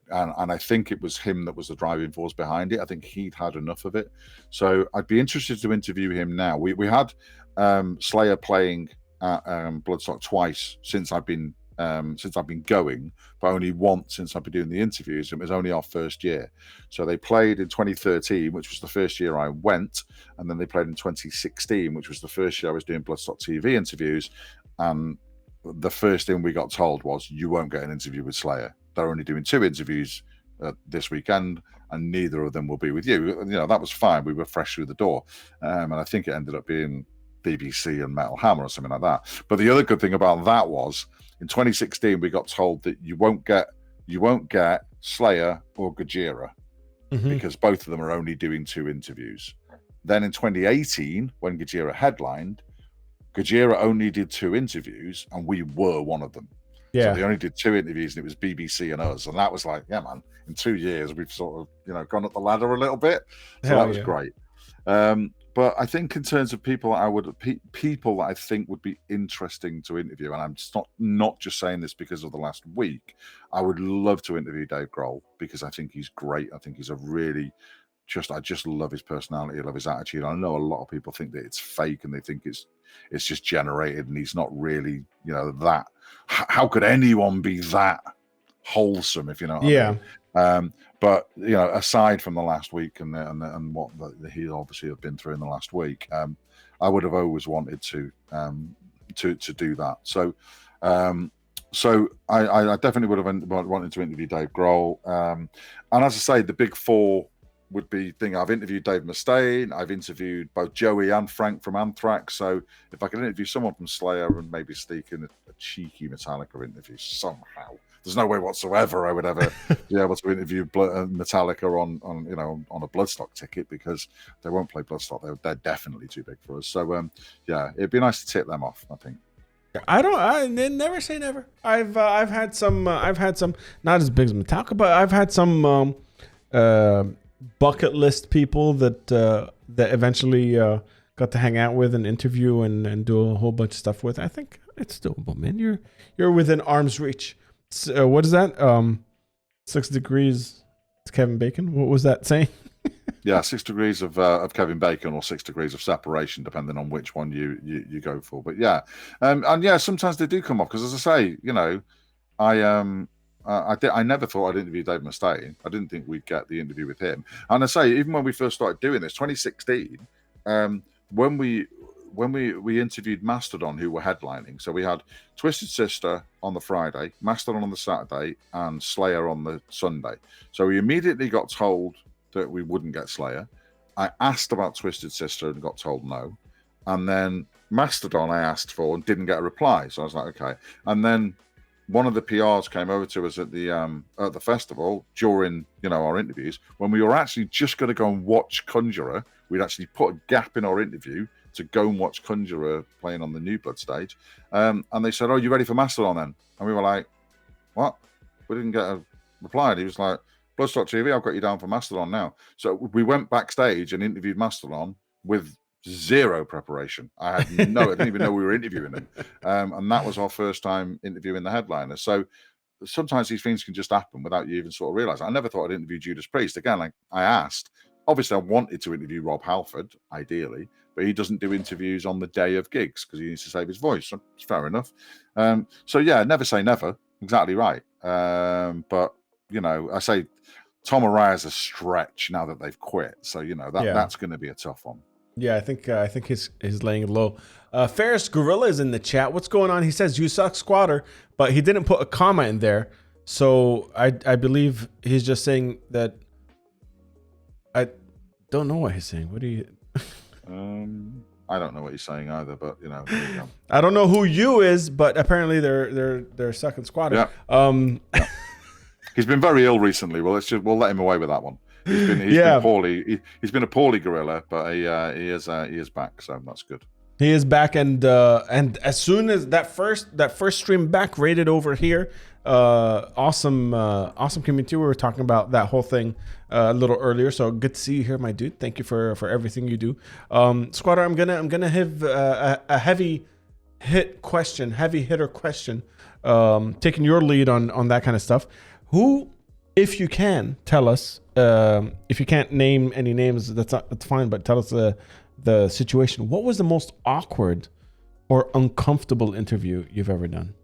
think it was him that was the driving force behind it. I think he'd had enough of it, so I'd be interested to interview him now. We had Slayer playing at Bloodstock twice since I've been going, but only once since I've been doing the interviews. It was only our first year. So they played in 2013, which was the first year I went, and then they played in 2016, which was the first year I was doing Bloodstock TV interviews. And the first thing we got told was, you won't get an interview with Slayer. They're only doing 2 interviews this weekend, and neither of them will be with you. You know, that was fine. We were fresh through the door. And I think it ended up being BBC and Metal Hammer or something like that. But the other good thing about that was, in 2016, we got told that you won't get Slayer or Gojira, because both of them are only doing 2 interviews. Then in 2018, when Gojira headlined, Gojira only did 2 interviews, and we were one of them. Yeah. So they only did 2 interviews, and it was BBC and us. And that was like, yeah, man, in 2 years, we've sort of, gone up the ladder a little bit. So that was great. But I think in terms of people that I think would be interesting to interview, and I'm just not just saying this because of the last week, I would love to interview Dave Grohl, because I think he's great. I think he's I just love his personality. I love his attitude. I know a lot of people think that it's fake, and they think it's just generated, and he's not really, that. How could anyone be that wholesome, if you know what I mean? But aside from the last week and what he obviously have been through in the last week, I would have always wanted to do that. So I definitely would have wanted to interview Dave Grohl. And as I say, the big 4 would be I've interviewed Dave Mustaine, I've interviewed both Joey and Frank from Anthrax. So if I could interview someone from Slayer and maybe sneak in a cheeky Metallica interview somehow, there's no way whatsoever I would ever be able to interview Metallica on a Bloodstock ticket, because they won't play Bloodstock. They're definitely too big for us. So it'd be nice to tip them off, I think. I never say never. I've had some not as big as Metallica, but I've had some bucket list people that eventually got to hang out with and interview and do a whole bunch of stuff with. I think it's doable, man. You're within arm's reach. What is that? 6 degrees to Kevin Bacon. What was that saying? Yeah, 6 degrees of Kevin Bacon, or 6 degrees of separation, depending on which one you go for. But yeah, and yeah, sometimes they do come off, because as I say, I never thought I'd interview Dave Mustaine. I didn't think we'd get the interview with him. And I say, even when we first started doing this, 2016, when we interviewed Mastodon, who were headlining. So we had Twisted Sister on the Friday, Mastodon on the Saturday, and Slayer on the Sunday. So we immediately got told that we wouldn't get Slayer. I asked about Twisted Sister and got told no. And then Mastodon I asked for and didn't get a reply. So I was like, okay. And then one of the PRs came over to us at the festival during our interviews, when we were actually just going to go and watch Conjurer. We'd actually put a gap in our interview to go and watch Conjurer playing on the New Blood stage, and they said, "Oh, you ready for Mastodon then?" And we were like, "What?" We didn't get a reply. And he was like, "Bloodstock TV, I've got you down for Mastodon now." So we went backstage and interviewed Mastodon with 0 preparation. I didn't even know we were interviewing him, and that was our first time interviewing the headliner. So sometimes these things can just happen without you even sort of realizing. I never thought I'd interview Judas Priest. Again, like I asked. Obviously, I wanted to interview Rob Halford, ideally, but he doesn't do interviews on the day of gigs because he needs to save his voice. So it's fair enough. So yeah, never say never. Exactly right. But I say Tom Araya's a stretch now that they've quit. So that's going to be a tough one. Yeah, I think he's laying it low. Ferris Gorilla is in the chat. What's going on? He says you suck, squatter, but he didn't put a comma in there. So I believe he's just saying that. I don't know what he's saying. What do you? I don't know what he's saying either, but I don't know who you is, but apparently they're sucking squatter. Yeah. He's been very ill recently. Well, we'll let him away with that one. He's been Yeah, poorly. He's been a poorly gorilla, but he is back, so that's good. he is back, and as soon as that first stream back rated over here, awesome community. We were talking about that whole thing a little earlier, so good to see you here, my dude. Thank you for everything you do. Squatter, I'm gonna have a heavy hitter question, taking your lead on that kind of stuff. Who, if you can tell us, if you can't name any names, that's fine, but tell us the situation. What was the most awkward or uncomfortable interview you've ever done?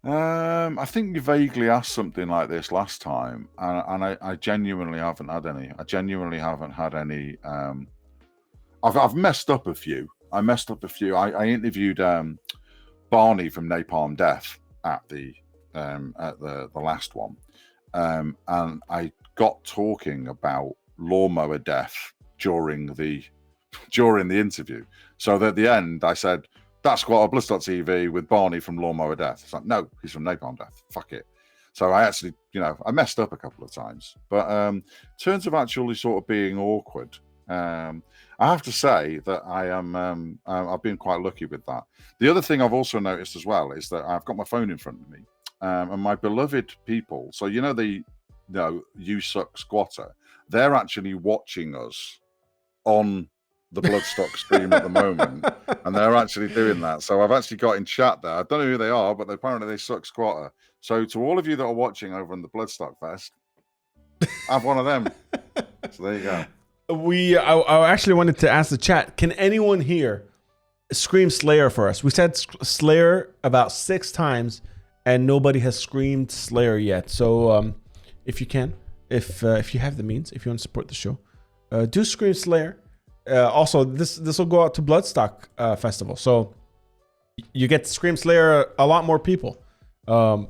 I think you vaguely asked something like this last time, and I genuinely haven't had any. I've messed up a few. I interviewed Barney from Napalm Death at the last one, and I got talking about Lawnmower Death during the interview. So that at the end, I said, "That's Squatter Bloodstock TV with Barney from Lawnmower Death." It's like, no, he's from Napalm Death. Fuck it. So I actually, I messed up a couple of times. But in terms of actually sort of being awkward, I have to say that I've been quite lucky with that. The other thing I've also noticed as well is that I've got my phone in front of me, and my beloved people. So You Suck Squatter. They're actually watching us on the Bloodstock stream at the moment, and they're actually doing that. So I've actually got in chat there. I don't know who they are, but apparently they suck Squatter. So to all of you that are watching over on the Bloodstock Fest, have one of them. So there you go. I actually wanted to ask the chat, can anyone here scream Slayer for us? We said Slayer about 6 times, and nobody has screamed Slayer yet. So if you can, if you have the means, if you want to support the show, do scream Slayer. Also, this will go out to Bloodstock Festival, so you get to scream Slayer a lot more people. Yeah.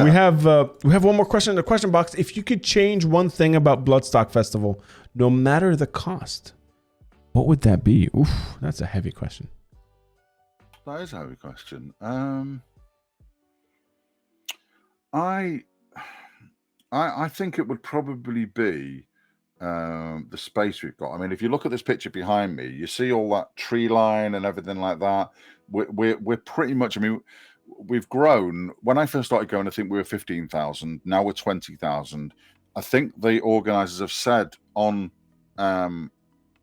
We have one more question in the question box. If you could change one thing about Bloodstock Festival, no matter the cost, what would that be? Oof, that's a heavy question. That is a heavy question. I think it would probably be the space we've got. I mean, if you look at this picture behind me, you see all that tree line and everything like that. We're pretty much, I mean, we've grown. When I first started going, I think we were 15,000. Now we're 20,000. I think the organizers have said on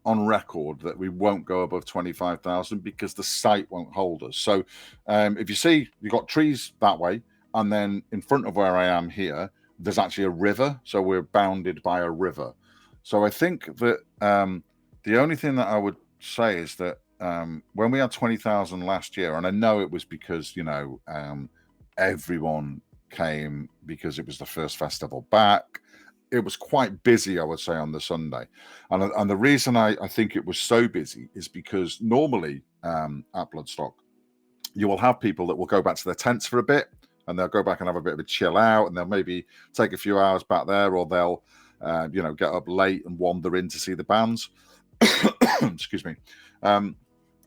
record that we won't go above 25,000 because the site won't hold us. So if you see, you've got trees that way, and then in front of where I am here, there's actually a river. So we're bounded by a river. So I think that the only thing that I would say is that when we had 20,000 last year, and I know it was because, everyone came because it was the first festival back. It was quite busy, I would say, on the Sunday. And the reason I think it was so busy is because normally at Bloodstock, you will have people that will go back to their tents for a bit, and they'll go back and have a bit of a chill out, and they'll maybe take a few hours back there, or they'll get up late and wander in to see the bands. Excuse me.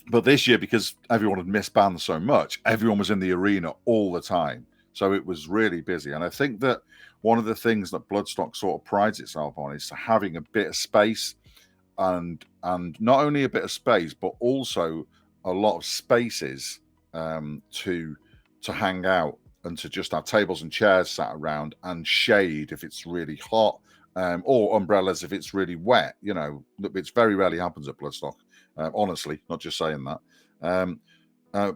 But this year, because everyone had missed bands so much, everyone was in the arena all the time. So it was really busy. And I think that one of the things that Bloodstock sort of prides itself on is having a bit of space, and not only a bit of space, but also a lot of spaces to hang out and to just have tables and chairs sat around, and shade if it's really hot, or umbrellas if it's really wet. Which very rarely happens at Bloodstock. Honestly, not just saying that.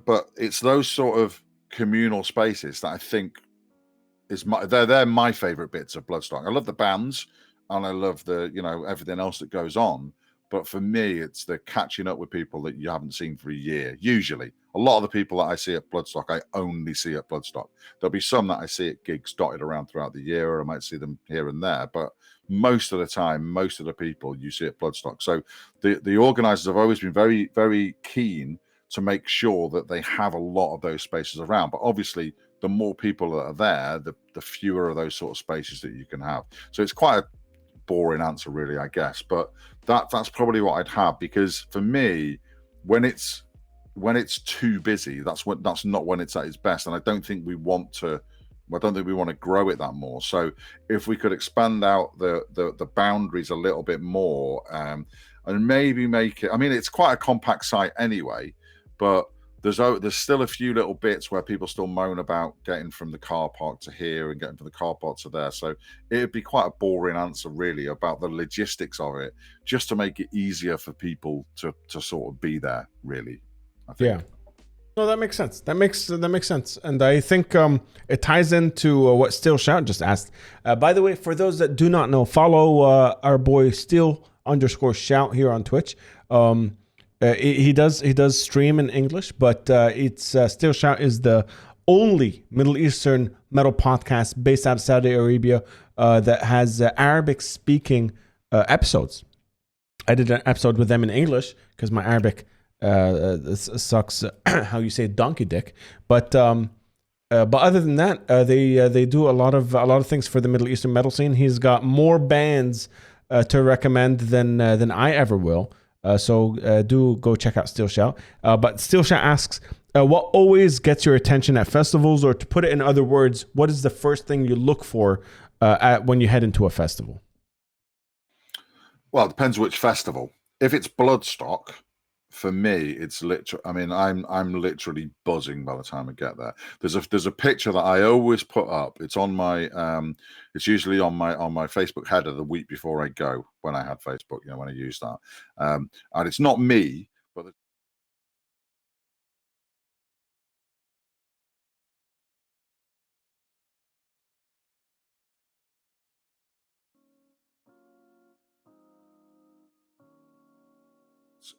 But it's those sort of communal spaces that I think they're my favorite bits of Bloodstock. I love the bands, and I love the everything else that goes on. But for me, it's the catching up with people that you haven't seen for a year. Usually, a lot of the people that I see at Bloodstock, I only see at Bloodstock. There'll be some that I see at gigs dotted around throughout the year, or I might see them here and there. But most of the time, most of the people you see at Bloodstock. So the organizers have always been very, very keen to make sure that they have a lot of those spaces around. But obviously, the more people that are there, the fewer of those sort of spaces that you can have. So it's quite a boring answer, really, I guess. But that's probably what I'd have, because for me, when it's too busy, that's not when it's at its best. And I don't think we want to I don't think we want to grow it that more. So if we could expand out the boundaries a little bit more, and maybe make it, I mean, it's quite a compact site anyway, but there's still a few little bits where people still moan about getting from the car park to here and getting from the car park to there. So it'd be quite a boring answer, really, about the logistics of it, just to make it easier for people to sort of be there, really, I think. Yeah. No, that makes sense. That makes sense, and I think it ties into what Still Shout just asked. By the way, for those that do not know, follow our boy Still_Shout here on Twitch. He does stream in English, but it's Still Shout is the only Middle Eastern metal podcast based out of Saudi Arabia that has Arabic speaking episodes. I did an episode with them in English because my Arabic sucks. How you say donkey dick, but other than that, they do a lot of things for the Middle Eastern metal scene. He's got more bands to recommend than I ever will. So do go check out Still Shout. But Still Shout asks, what always gets your attention at festivals, or to put it in other words, what is the first thing you look for when you head into a festival? Well, it depends which festival. If it's Bloodstock, for me, it's literally, I mean, I'm literally buzzing by the time I get there. There's a picture that I always put up. It's on my it's usually on my Facebook header the week before I go, when I had Facebook, when I used that. And it's not me, but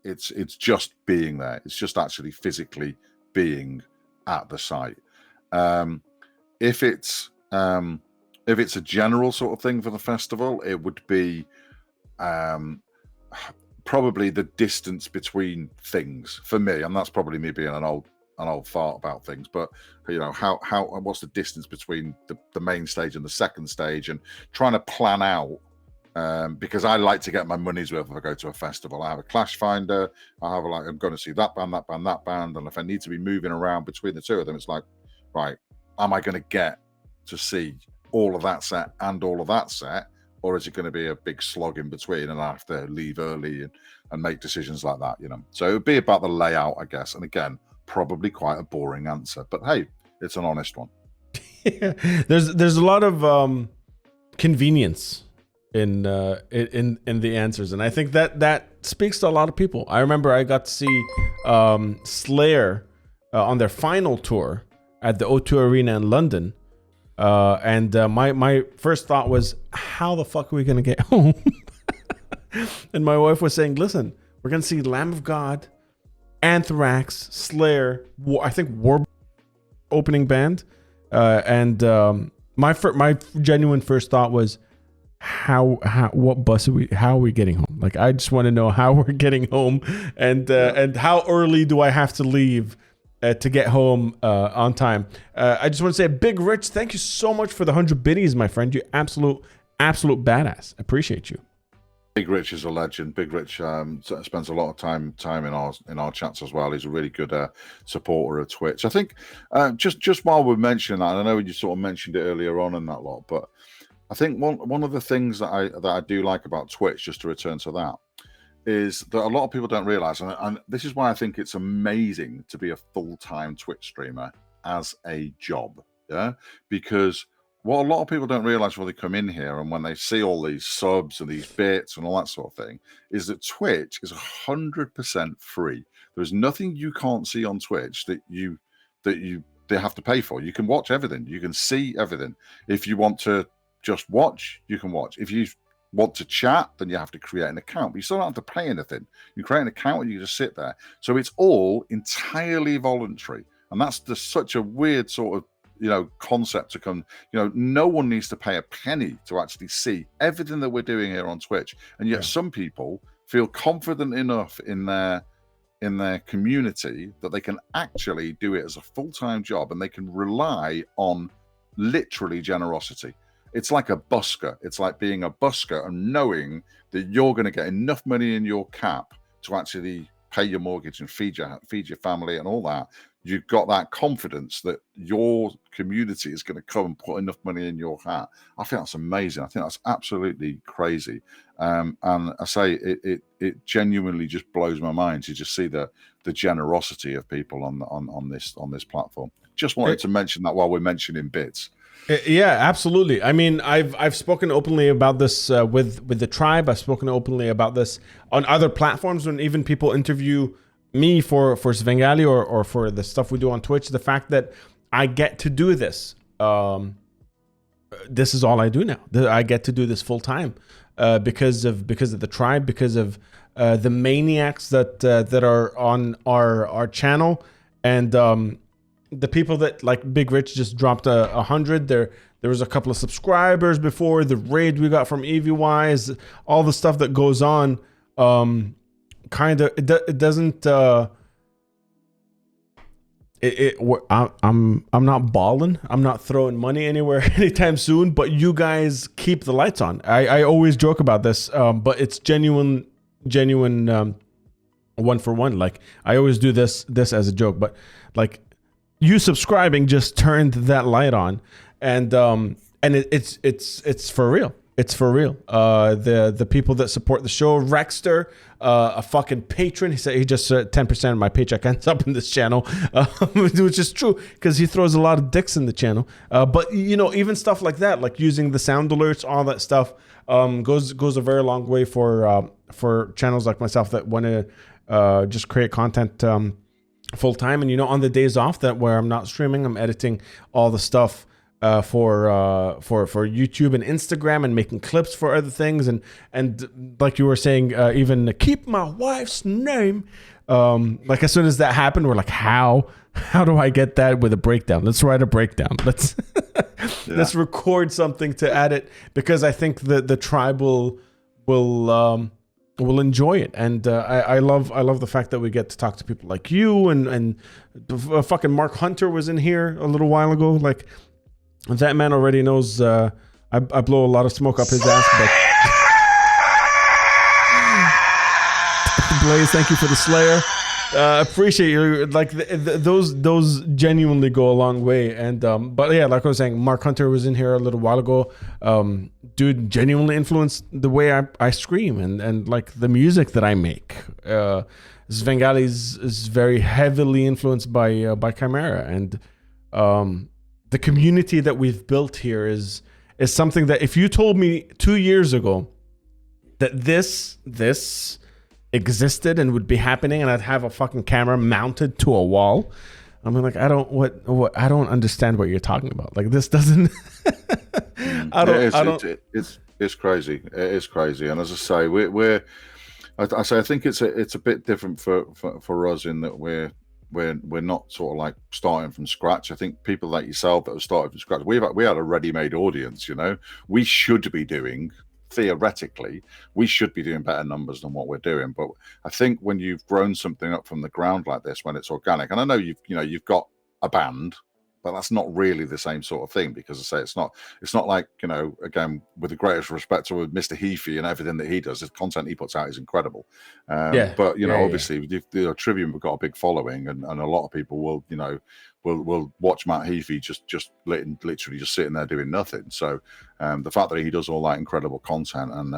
it's just being there. It's just actually physically being at the site. If it's a general sort of thing for the festival, it would be probably the distance between things for me, and that's probably me being an old fart about things. But what's the distance between the main stage and the second stage, and trying to plan out. Because I like to get my money's worth if I go to a festival. I have a clash finder. I'm going to see that band, and if I need to be moving around between the two of them, it's like, right, am I going to get to see all of that set and all of that set, or is it going to be a big slog in between, and I have to leave early and make decisions like that? So it would be about the layout, I guess. And again, probably quite a boring answer, but hey, it's an honest one. There's a lot of convenience in the answers, and I think that speaks to a lot of people. I remember I got to see Slayer on their final tour at the O2 Arena in London, and my first thought was, how the fuck are we gonna get home? And my wife was saying, listen, we're gonna see Lamb of God, Anthrax, Slayer, I think War opening band, and my genuine first thought was, what bus are how are we getting home? Like, I just want to know how we're getting home, and how early do I have to leave to get home on time. I just want to say, Big Rich, thank you so much for the 100 biddies, my friend. You absolute badass. Appreciate you. Big Rich is a legend. Big Rich spends a lot of time in our chats as well. He's a really good supporter of Twitch. I think just while we're mentioning that, I know you sort of mentioned it earlier on in that lot, but I think one of the things that I do like about Twitch, just to return to that, is that a lot of people don't realize, and this is why I think it's amazing to be a full-time Twitch streamer as a job. Yeah, because what a lot of people don't realize when they come in here and when they see all these subs and these bits and all that sort of thing, is that Twitch is 100% free. There's nothing you can't see on Twitch that they have to pay for. You can watch everything. You can see everything. If you want to just watch, you can watch. If you want to chat, then you have to create an account, but you still don't have to pay anything. You create an account and you just sit there. So it's all entirely voluntary, and that's just such a weird sort of concept to come. No one needs to pay a penny to actually see everything that we're doing here on Twitch, and yet some people feel confident enough in their community that they can actually do it as a full-time job, and they can rely on literally generosity. It's like a busker. It's like being a busker and knowing that you're going to get enough money in your cap to actually pay your mortgage and feed your family and all that, you've got that confidence that your community is going to come and put enough money in your hat. I think that's amazing. I think that's absolutely crazy. And I say it genuinely just blows my mind to just see the generosity of people on this platform. Just wanted to mention that while we're mentioning bits. Yeah, absolutely. I mean, I've spoken openly about this with the tribe. I've spoken openly about this on other platforms when even people interview me for Svengali or for the stuff we do on Twitch. The fact that I get to do this, this is all I do now. I get to do this full time because of the tribe, because of the maniacs that are on our channel, and the people that, like Big Rich just dropped 100. There was a couple of subscribers before the raid we got from EVYs, all the stuff that goes on. Kind of, it doesn't. I'm not balling. I'm not throwing money anywhere anytime soon. But you guys keep the lights on. I always joke about this, but it's genuine. One for one. Like, I always do this as a joke, but like, you subscribing just turned that light on, and it's for real. It's for real. The people that support the show, Rexter, a fucking patron. He said he just 10% of my paycheck ends up in this channel, which is true because he throws a lot of dicks in the channel. But you know, even stuff like that, like using the sound alerts, all that stuff, goes a very long way for channels like myself that want to just create content full time. And you know, on the days off where I'm not streaming, I'm editing all the stuff for YouTube and Instagram, and making clips for other things, and like you were saying, even keep my wife's name. Like, as soon as that happened, we're like, how do I get that with a breakdown? Let's write a breakdown. Let's let's record something to add it, because I think the tribe will enjoy it. And I love the fact that we get to talk to people like you, and fucking Mark Hunter was in here a little while ago. Like, that man already knows I blow a lot of smoke up his ass. But Blaze, thank you for the Slayer. Appreciate you. Like, those genuinely go a long way. And but yeah, like I was saying, Mark Hunter was in here a little while ago. Dude genuinely influenced the way I scream and like the music that I make. Svengali is very heavily influenced by Chimera, and the community that we've built here is something that, if you told me 2 years ago that this existed and would be happening, and I'd have a fucking camera mounted to a wall, I'm like, I don't understand what you're talking about. Like, this doesn't. It's crazy. It is crazy. And as I say, I think it's a bit different for us in that we're not sort of like starting from scratch. I think people like yourself that have started from scratch, we had a ready-made audience. You know, we should be doing, theoretically, we should be doing better numbers than what we're doing. But I think when you've grown something up from the ground like this, when it's organic, and I know you've got a band, but that's not really the same sort of thing, because I say it's not like, you know, again, with the greatest respect to Mr. Heafy and everything that he does, the content he puts out is incredible. But you know, obviously, the Trivium have got a big following, and a lot of people will, you know, will watch Matt Heafy just literally just sitting there doing nothing. So the fact that he does all that incredible content and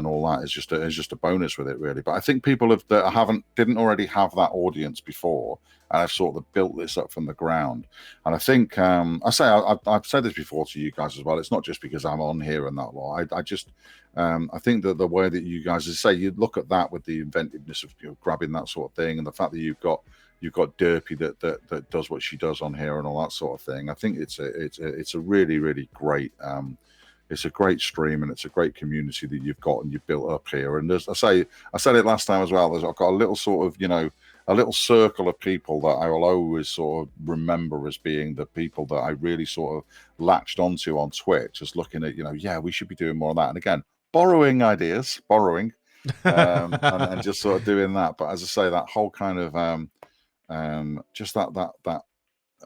all that is just a bonus with it, really. But I think people that didn't already have that audience before, and I've sort of built this up from the ground. And I think I've said this before to you guys as well. It's not just because I'm on here and that lot. I think that the way that you guys say, you look at that with the inventiveness of, you know, grabbing that sort of thing, and the fact that you've got Derpy that does what she does on here and all that sort of thing. I think it's a really, really great. It's a great stream, and it's a great community that you've got and you've built up here. And as I said it last time as well, I've got a little sort of, you know, a little circle of people that I will always sort of remember as being the people that I really sort of latched onto on Twitch, just looking at, you know, yeah, we should be doing more of that. And again, borrowing ideas, and just sort of doing that. But as I say, that whole kind of just that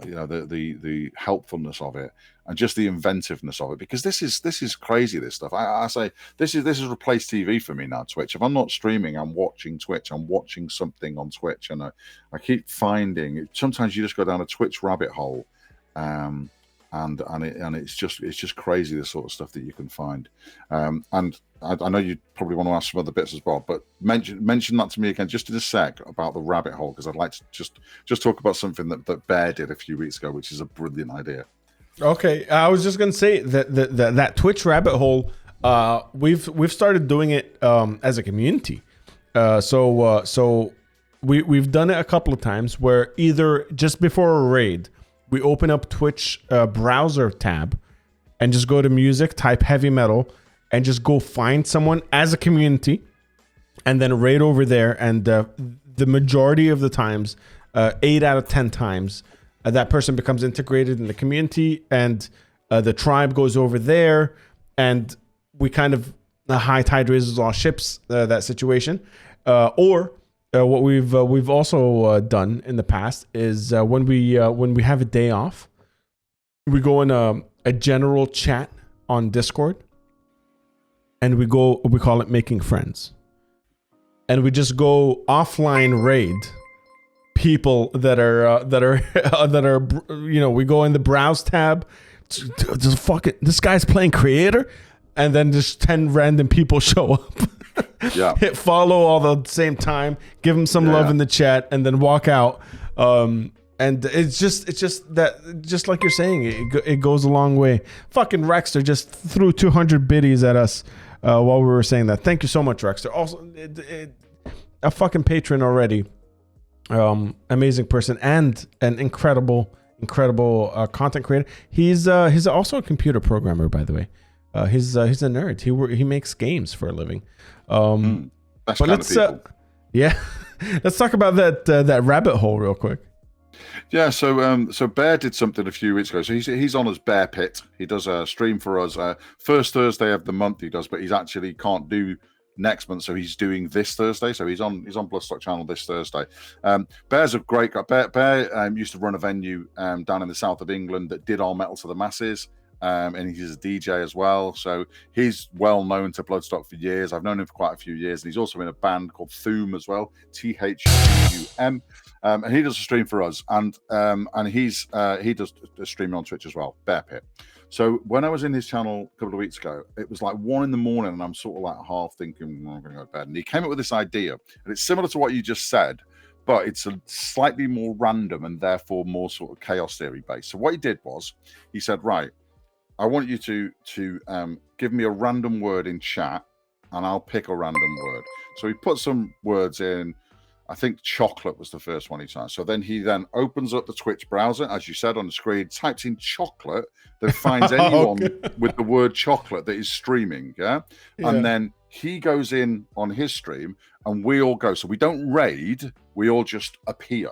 the helpfulness of it, and just the inventiveness of it, because this is crazy, this stuff. I say this has replaced TV for me now, Twitch. If I'm not streaming, I'm watching Twitch. I'm watching something on Twitch, and I keep finding, sometimes you just go down a Twitch rabbit hole, and it's just crazy, the sort of stuff that you can find. And I know you probably want to ask some other bits as well, but mention that to me again just in a sec about the rabbit hole, because I'd like to just talk about something that Bear did a few weeks ago, which is a brilliant idea. Okay, I was just gonna say that Twitch rabbit hole. We've started doing it as a community. So we've done it a couple of times where either just before a raid, we open up Twitch browser tab and just go to music, type heavy metal, and just go find someone as a community, and then raid over there. And the majority of the times, 8 out of 10 times, that person becomes integrated in the community, and the tribe goes over there, and we kind of high tide raises all ships, that situation. Or what we've also done in the past is when we have a day off, we go in a general chat on Discord, and we call it making friends, and we just go offline raid people that are we go in the browse tab, just fuck it, this guy's playing creator, and then just 10 random people show up. Yeah. Hit follow all the same time, give them some love in the chat, and then walk out. And it's just that, just like you're saying, it goes a long way. Fucking Rexter just threw 200 biddies at us while we were saying that. Thank you so much, Rexter. Also, a fucking patron already. Amazing person and an incredible content creator. He's also a computer programmer, by the way. He's a nerd. He makes games for a living. That's but let's let's talk about that rabbit hole real quick. Yeah, so Bear did something a few weeks ago. So he's on as Bear Pit. He does a stream for us first Thursday of the month he does, but he's actually can't do next month, so he's doing this Thursday. So he's on Bloodstock channel this Thursday. Bear's a great guy. Bear used to run a venue down in the south of England that did all metal to the masses. And he's a DJ as well, so he's well known to Bloodstock for years. I've known him for quite a few years, and he's also in a band called Thum as well, THUM, and he does a stream for us, and he does a stream on Twitch as well, Bear Pit. So when I was in his channel a couple of weeks ago, it was like 1 a.m, and I'm sort of like half thinking, I'm going to go to bed, and he came up with this idea, and it's similar to what you just said, but it's a slightly more random and therefore more sort of chaos theory based. So what he did was, he said, right, I want you to give me a random word in chat, and I'll pick a random word. So he put some words in. I think chocolate was the first one he typed. So then he opens up the Twitch browser, as you said on the screen, types in chocolate, then finds anyone with the word chocolate that is streaming, yeah? And then he goes in on his stream, and we all go. So we don't raid, we all just appear.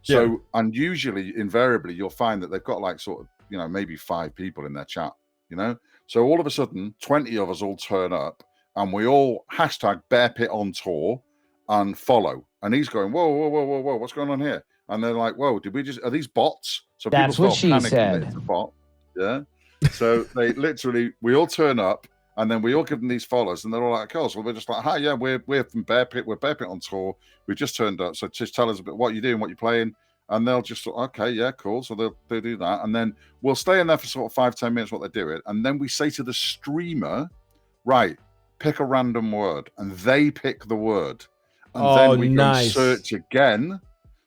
So, and usually, invariably, you'll find that they've got like sort of, maybe 5 people in their chat, So all of a sudden, 20 of us all turn up, and we all hashtag Bear Pit on tour and follow. And he's going, whoa, what's going on here? And they're like, whoa, are these bots? So that's people what she panicking said. that it's a bot. Yeah. So they literally, we all turn up, and then we all give them these follows, and they're all like, oh, so we're just like, hi, yeah, we're from Bear Pit. We're Bear Pit on tour. We just turned up. So just tell us a bit what you're doing, what you're playing. And they'll just, okay, yeah, cool. So they'll do that. And then we'll stay in there for sort of 5-10 minutes what they're doing. And then we say to the streamer, right, pick a random word. And they pick the word. And then we go search again.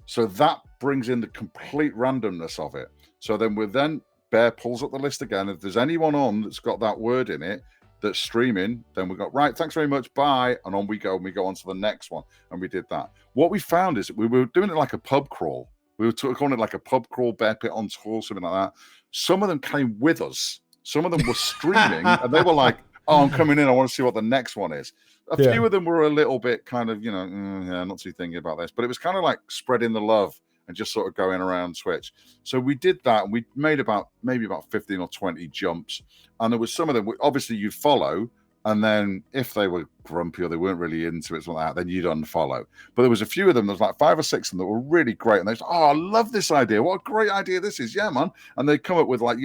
So that brings in the complete randomness of it. So then Bear pulls up the list again. If there's anyone on that's got that word in it that's streaming, then we got, right, thanks very much, bye. And on we go. And we go on to the next one. And we did that. What we found is we were doing it like a pub crawl. We were calling it like a pub crawl, Bear Pit on tour, something like that. Some of them came with us. Some of them were streaming, and they were like, oh, I'm coming in. I want to see what the next one is. A few of them were a little bit kind of, not too thinking about this. But it was kind of like spreading the love and just sort of going around Twitch. So we did that, and we made maybe about 15 or 20 jumps. And there was some of them, obviously you'd follow, And then if they were grumpy or they weren't really into it, something like that, then you'd unfollow. But there was a few of them, there was like 5 or 6 of them that were really great. And they said, oh, I love this idea. What a great idea this is. Yeah, man. And they come up with like,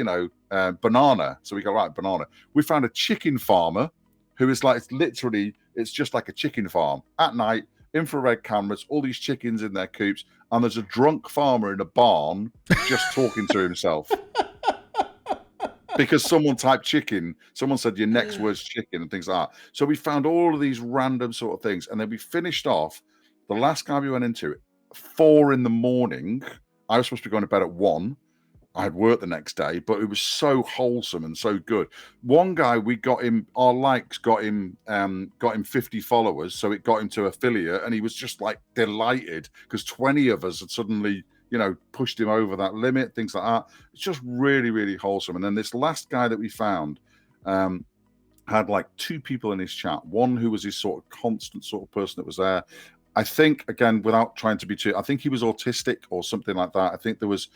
banana. So we go, right, banana. We found a chicken farmer who is like, it's just like a chicken farm at night, infrared cameras, all these chickens in their coops. And there's a drunk farmer in a barn just talking to himself. Because someone typed chicken, someone said your next word's chicken and things like that. So we found all of these random sort of things. And then we finished off, the last guy we went into, 4 a.m. I was supposed to be going to bed at 1. I had work the next day, but it was so wholesome and so good. One guy, we got him, our likes got him 50 followers. So it got him to affiliate, and he was just like delighted because 20 of us had suddenly pushed him over that limit, things like that. It's just really, really wholesome. And then this last guy that we found had like 2 people in his chat. One who was his sort of constant sort of person that was there. I think, again, without trying to be too, I think he was autistic or something like that. I think there was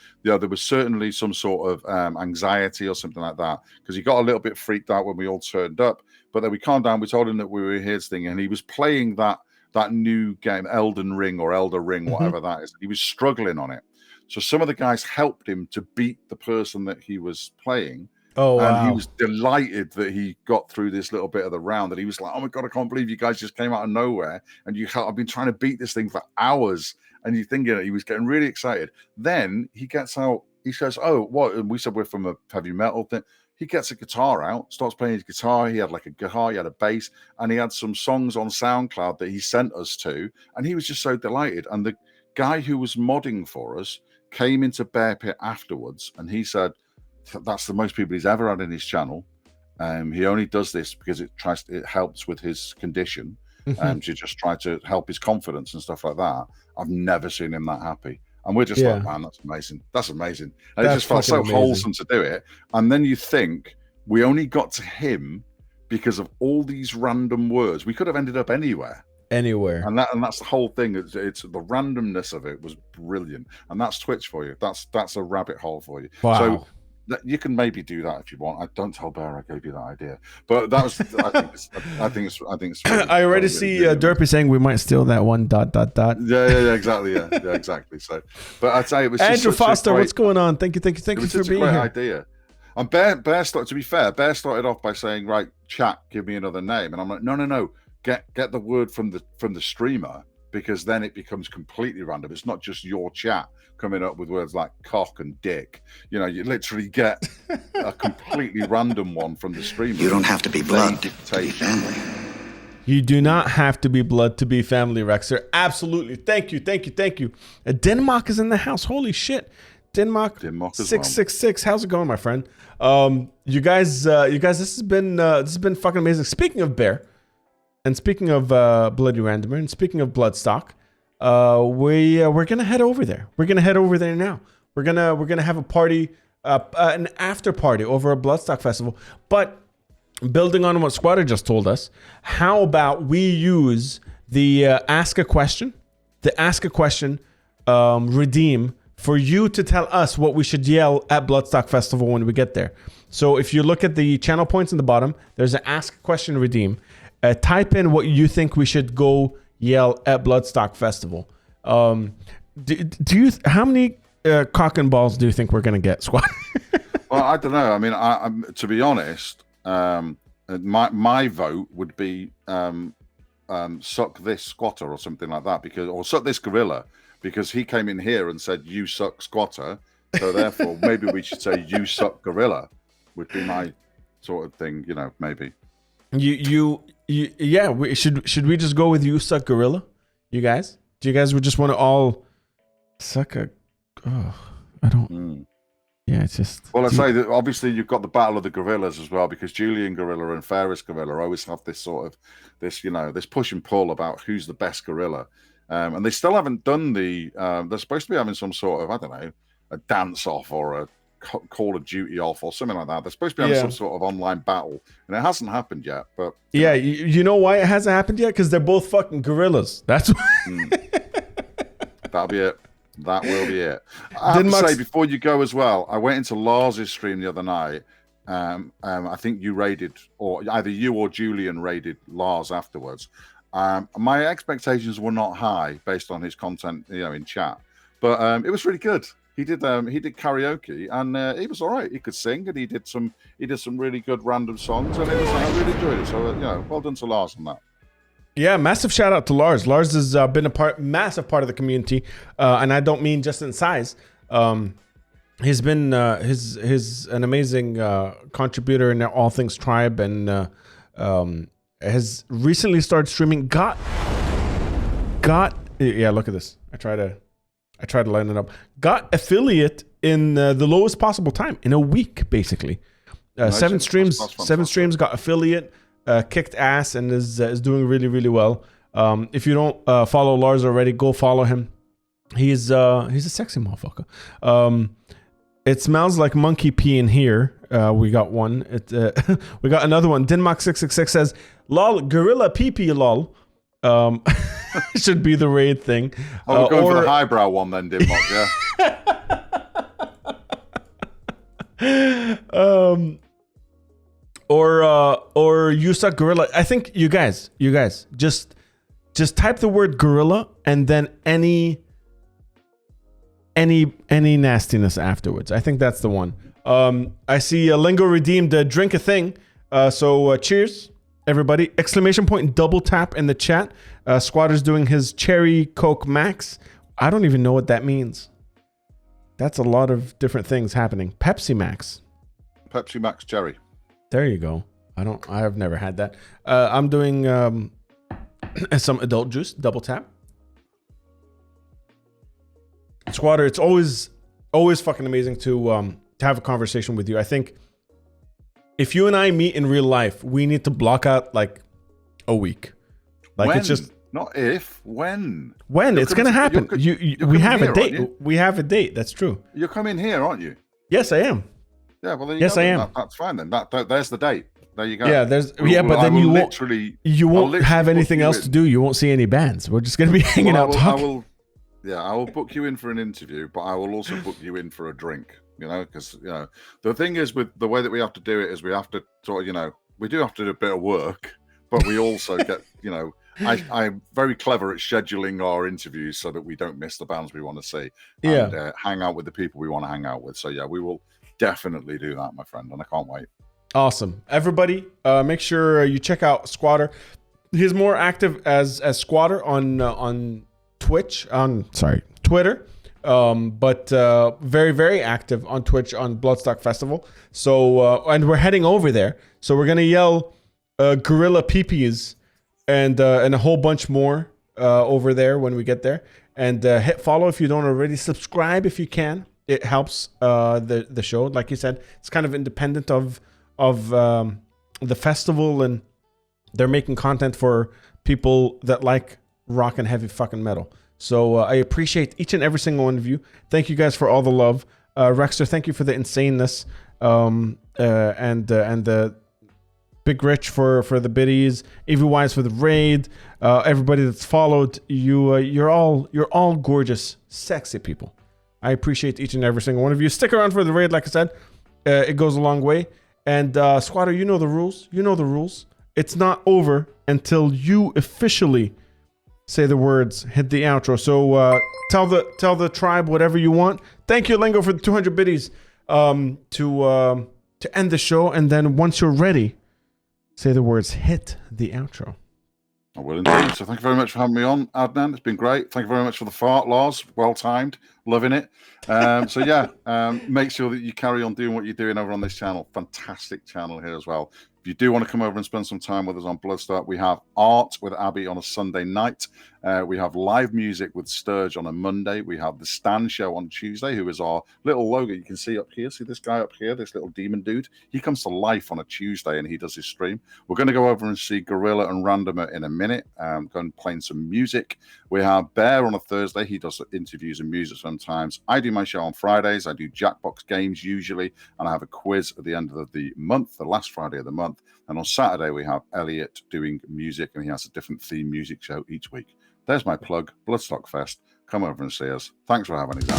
certainly some sort of anxiety or something like that, because he got a little bit freaked out when we all turned up. But then we calmed down. We told him that we were here thing, and he was playing that new game, Elden Ring or Elder Ring, whatever that is. He was struggling on it. So some of the guys helped him to beat the person that he was playing. Oh, wow. And he was delighted that he got through this little bit of the round, that he was like, oh my God, I can't believe you guys just came out of nowhere. And I've been trying to beat this thing for hours. And you're thinking, he was getting really excited. Then he gets out, he says, oh, what? And we said we're from a heavy metal thing. He gets a guitar out, starts playing his guitar. He had like a guitar, he had a bass, and he had some songs on SoundCloud that he sent us to. And he was just so delighted. And the guy who was modding for us came into Bear Pit afterwards, and he said that's the most people he's ever had in his channel. He only does this because it helps with his condition, to just try to help his confidence and stuff like that. I've never seen him that happy. And we're just like, man, that's amazing. That's amazing. And it just felt so wholesome to do it. And then you think, we only got to him because of all these random words. We could have ended up anywhere. And that's the whole thing. It's the randomness of it was brilliant. And that's Twitch for you. That's a rabbit hole for you. Wow. So you can maybe do that if you want. I don't tell Bear I gave you that idea, but that was. I think it's. Really, I already see Derpy saying we might steal that one ... Yeah, exactly. Yeah, exactly. So, but I'd say it was Andrew Foster. What's going on? Thank you for being here. Idea. And Bear started. To be fair, Bear started off by saying, "Right, chat, give me another name," and I'm like, "No. Get the word from the streamer, because then it becomes completely random. It's not just your chat coming up with words like cock and dick. You literally get a completely random one from the streamer. You don't have to be blood to be family. You do not have to be blood to be family, Rexer. Absolutely. Thank you. Denmark is in the house. Holy shit. Denmark 666. How's it going, my friend? You guys, this has been fucking amazing. Speaking of Bear, and speaking of Bloody Randomer, and speaking of Bloodstock, we're gonna head over there. We're gonna head over there now. We're gonna have a party, an after party over a Bloodstock festival. But building on what Squatter just told us, how about we use the ask a question redeem for you to tell us what we should yell at Bloodstock Festival when we get there. So if you look at the channel points in the bottom, there's an ask a question redeem. Type in what you think we should go yell at Bloodstock Festival. How many cock and balls do you think we're gonna get, Squad? Well, I don't know. I mean, I'm to be honest, my vote would be suck this squatter or something like that, or suck this gorilla, because he came in here and said you suck squatter, so therefore maybe we should say you suck gorilla would be my sort of thing, maybe. Should we just go with you suck gorilla? You guys? Do you guys would just want to all suck a? Oh, I don't. Yeah, it's just. Well, I say that obviously you've got the battle of the gorillas as well, because Julian Gorilla and Ferris Gorilla always have this sort of this push and pull about who's the best gorilla, and they still haven't done the. They're supposed to be having some sort of, I don't know, a dance off or a Call of Duty off or something like that. They're supposed to be having some sort of online battle, and it hasn't happened yet. But you know why it hasn't happened yet? Because they're both fucking gorillas. That's why. That'll be it. That will be it. I have to say, before you go as well, I went into Lars's stream the other night. I think you raided, or either you or Julian raided Lars afterwards. My expectations were not high based on his content, in chat, but it was really good. He did karaoke, and he was all right. He could sing, and he did some really good random songs, and I really enjoyed it. So well done to Lars on that. Yeah, massive shout out to Lars. Lars has been massive part of the community, and I don't mean just in size. He's been his an amazing contributor in all things tribe, and has recently started streaming. Got yeah. Look at this. I try to line it up. Got affiliate in the lowest possible time in a week, basically. Seven streams. Got affiliate. Kicked ass and is doing really, really well. If you don't follow Lars already, go follow him. He's a sexy motherfucker. It smells like monkey pee in here. We got one. We got another one. Dinmock666 says, "Lol, gorilla pee pee lol." Should be the raid thing. We're going for the highbrow one then, Dinmock. Yeah. Or you suck gorilla. I think you guys just type the word gorilla and then any nastiness afterwards. I think that's the one. I see Lingo redeemed drink a thing. So cheers everybody. Exclamation point and double tap in the chat. Squatter's doing his cherry Coke Max. I don't even know what that means. That's a lot of different things happening. Pepsi Max cherry. There you go. I have never had that. I'm doing some adult juice, double tap. Squatter, it's always fucking amazing to have a conversation with you. I think if you and I meet in real life, we need to block out like a week. Like when? It's just not if, when. When it's gonna happen. We have a date. We have a date. That's true. You're coming here, aren't you? Yes, I am. Yeah, well, yes, I am. That's fine then. There's the date. There you go. Yeah, but then you won't have anything else to do. You won't see any bands. We're just gonna be hanging out talking. I will book you in for an interview, but I will also book you in for a drink. Because the thing is with the way that we have to do it is we have to sort of we do have to do a bit of work, but we also get I'm very clever at scheduling our interviews so that we don't miss the bands we want to see and hang out with the people we want to hang out with. So yeah, we will definitely do that, my friend, and I can't wait. Awesome. Everybody, make sure you check out Squatter. He's more active as Squatter on Twitter. But very, very active on Twitch on Bloodstock Festival. So and we're heading over there. So we're gonna yell gorilla peepees and a whole bunch more over there when we get there. And hit follow if you don't already. Subscribe if you can. It helps the show. Like you said, it's kind of independent of the festival, and they're making content for people that like rock and heavy fucking metal. So I appreciate each and every single one of you. Thank you guys for all the love. Rexter, thank you for the insaneness. And the Big Rich for the biddies. Evie Wise for the raid. Everybody that's followed you. You're all gorgeous, sexy people. I appreciate each and every single one of you. Stick around for the raid, like I said. It goes a long way. And Squatter, you know the rules. It's not over until you officially say the words, hit the outro. So tell the tribe whatever you want. Thank you, Lingo, for the 200 biddies to end the show. And then once you're ready, say the words, hit the outro. I will indeed. So thank you very much for having me on, Adnan. It's been great. Thank you very much for the fart, Lars. Well timed. Loving it. Make sure that you carry on doing what you're doing over on this channel. Fantastic channel here as well. If you do want to come over and spend some time with us on Bloodstock, we have art with Abby on a Sunday night. We have live music with Sturge on a Monday. We have the Stan Show on Tuesday, who is our little logo you can see up here. See this guy up here, this little demon dude? He comes to life on a Tuesday and he does his stream. We're going to go over and see Gorilla and Randomer in a minute. Going playing some music. We have Bear on a Thursday. He does interviews and music sometimes. I do my show on Fridays. I do Jackbox games usually, and I have a quiz at the end of the month, the last Friday of the month. And on Saturday, we have Elliot doing music, and he has a different theme music show each week. There's my plug, Bloodstock Fest. Come over and see us. Thanks for having us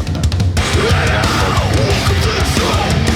out.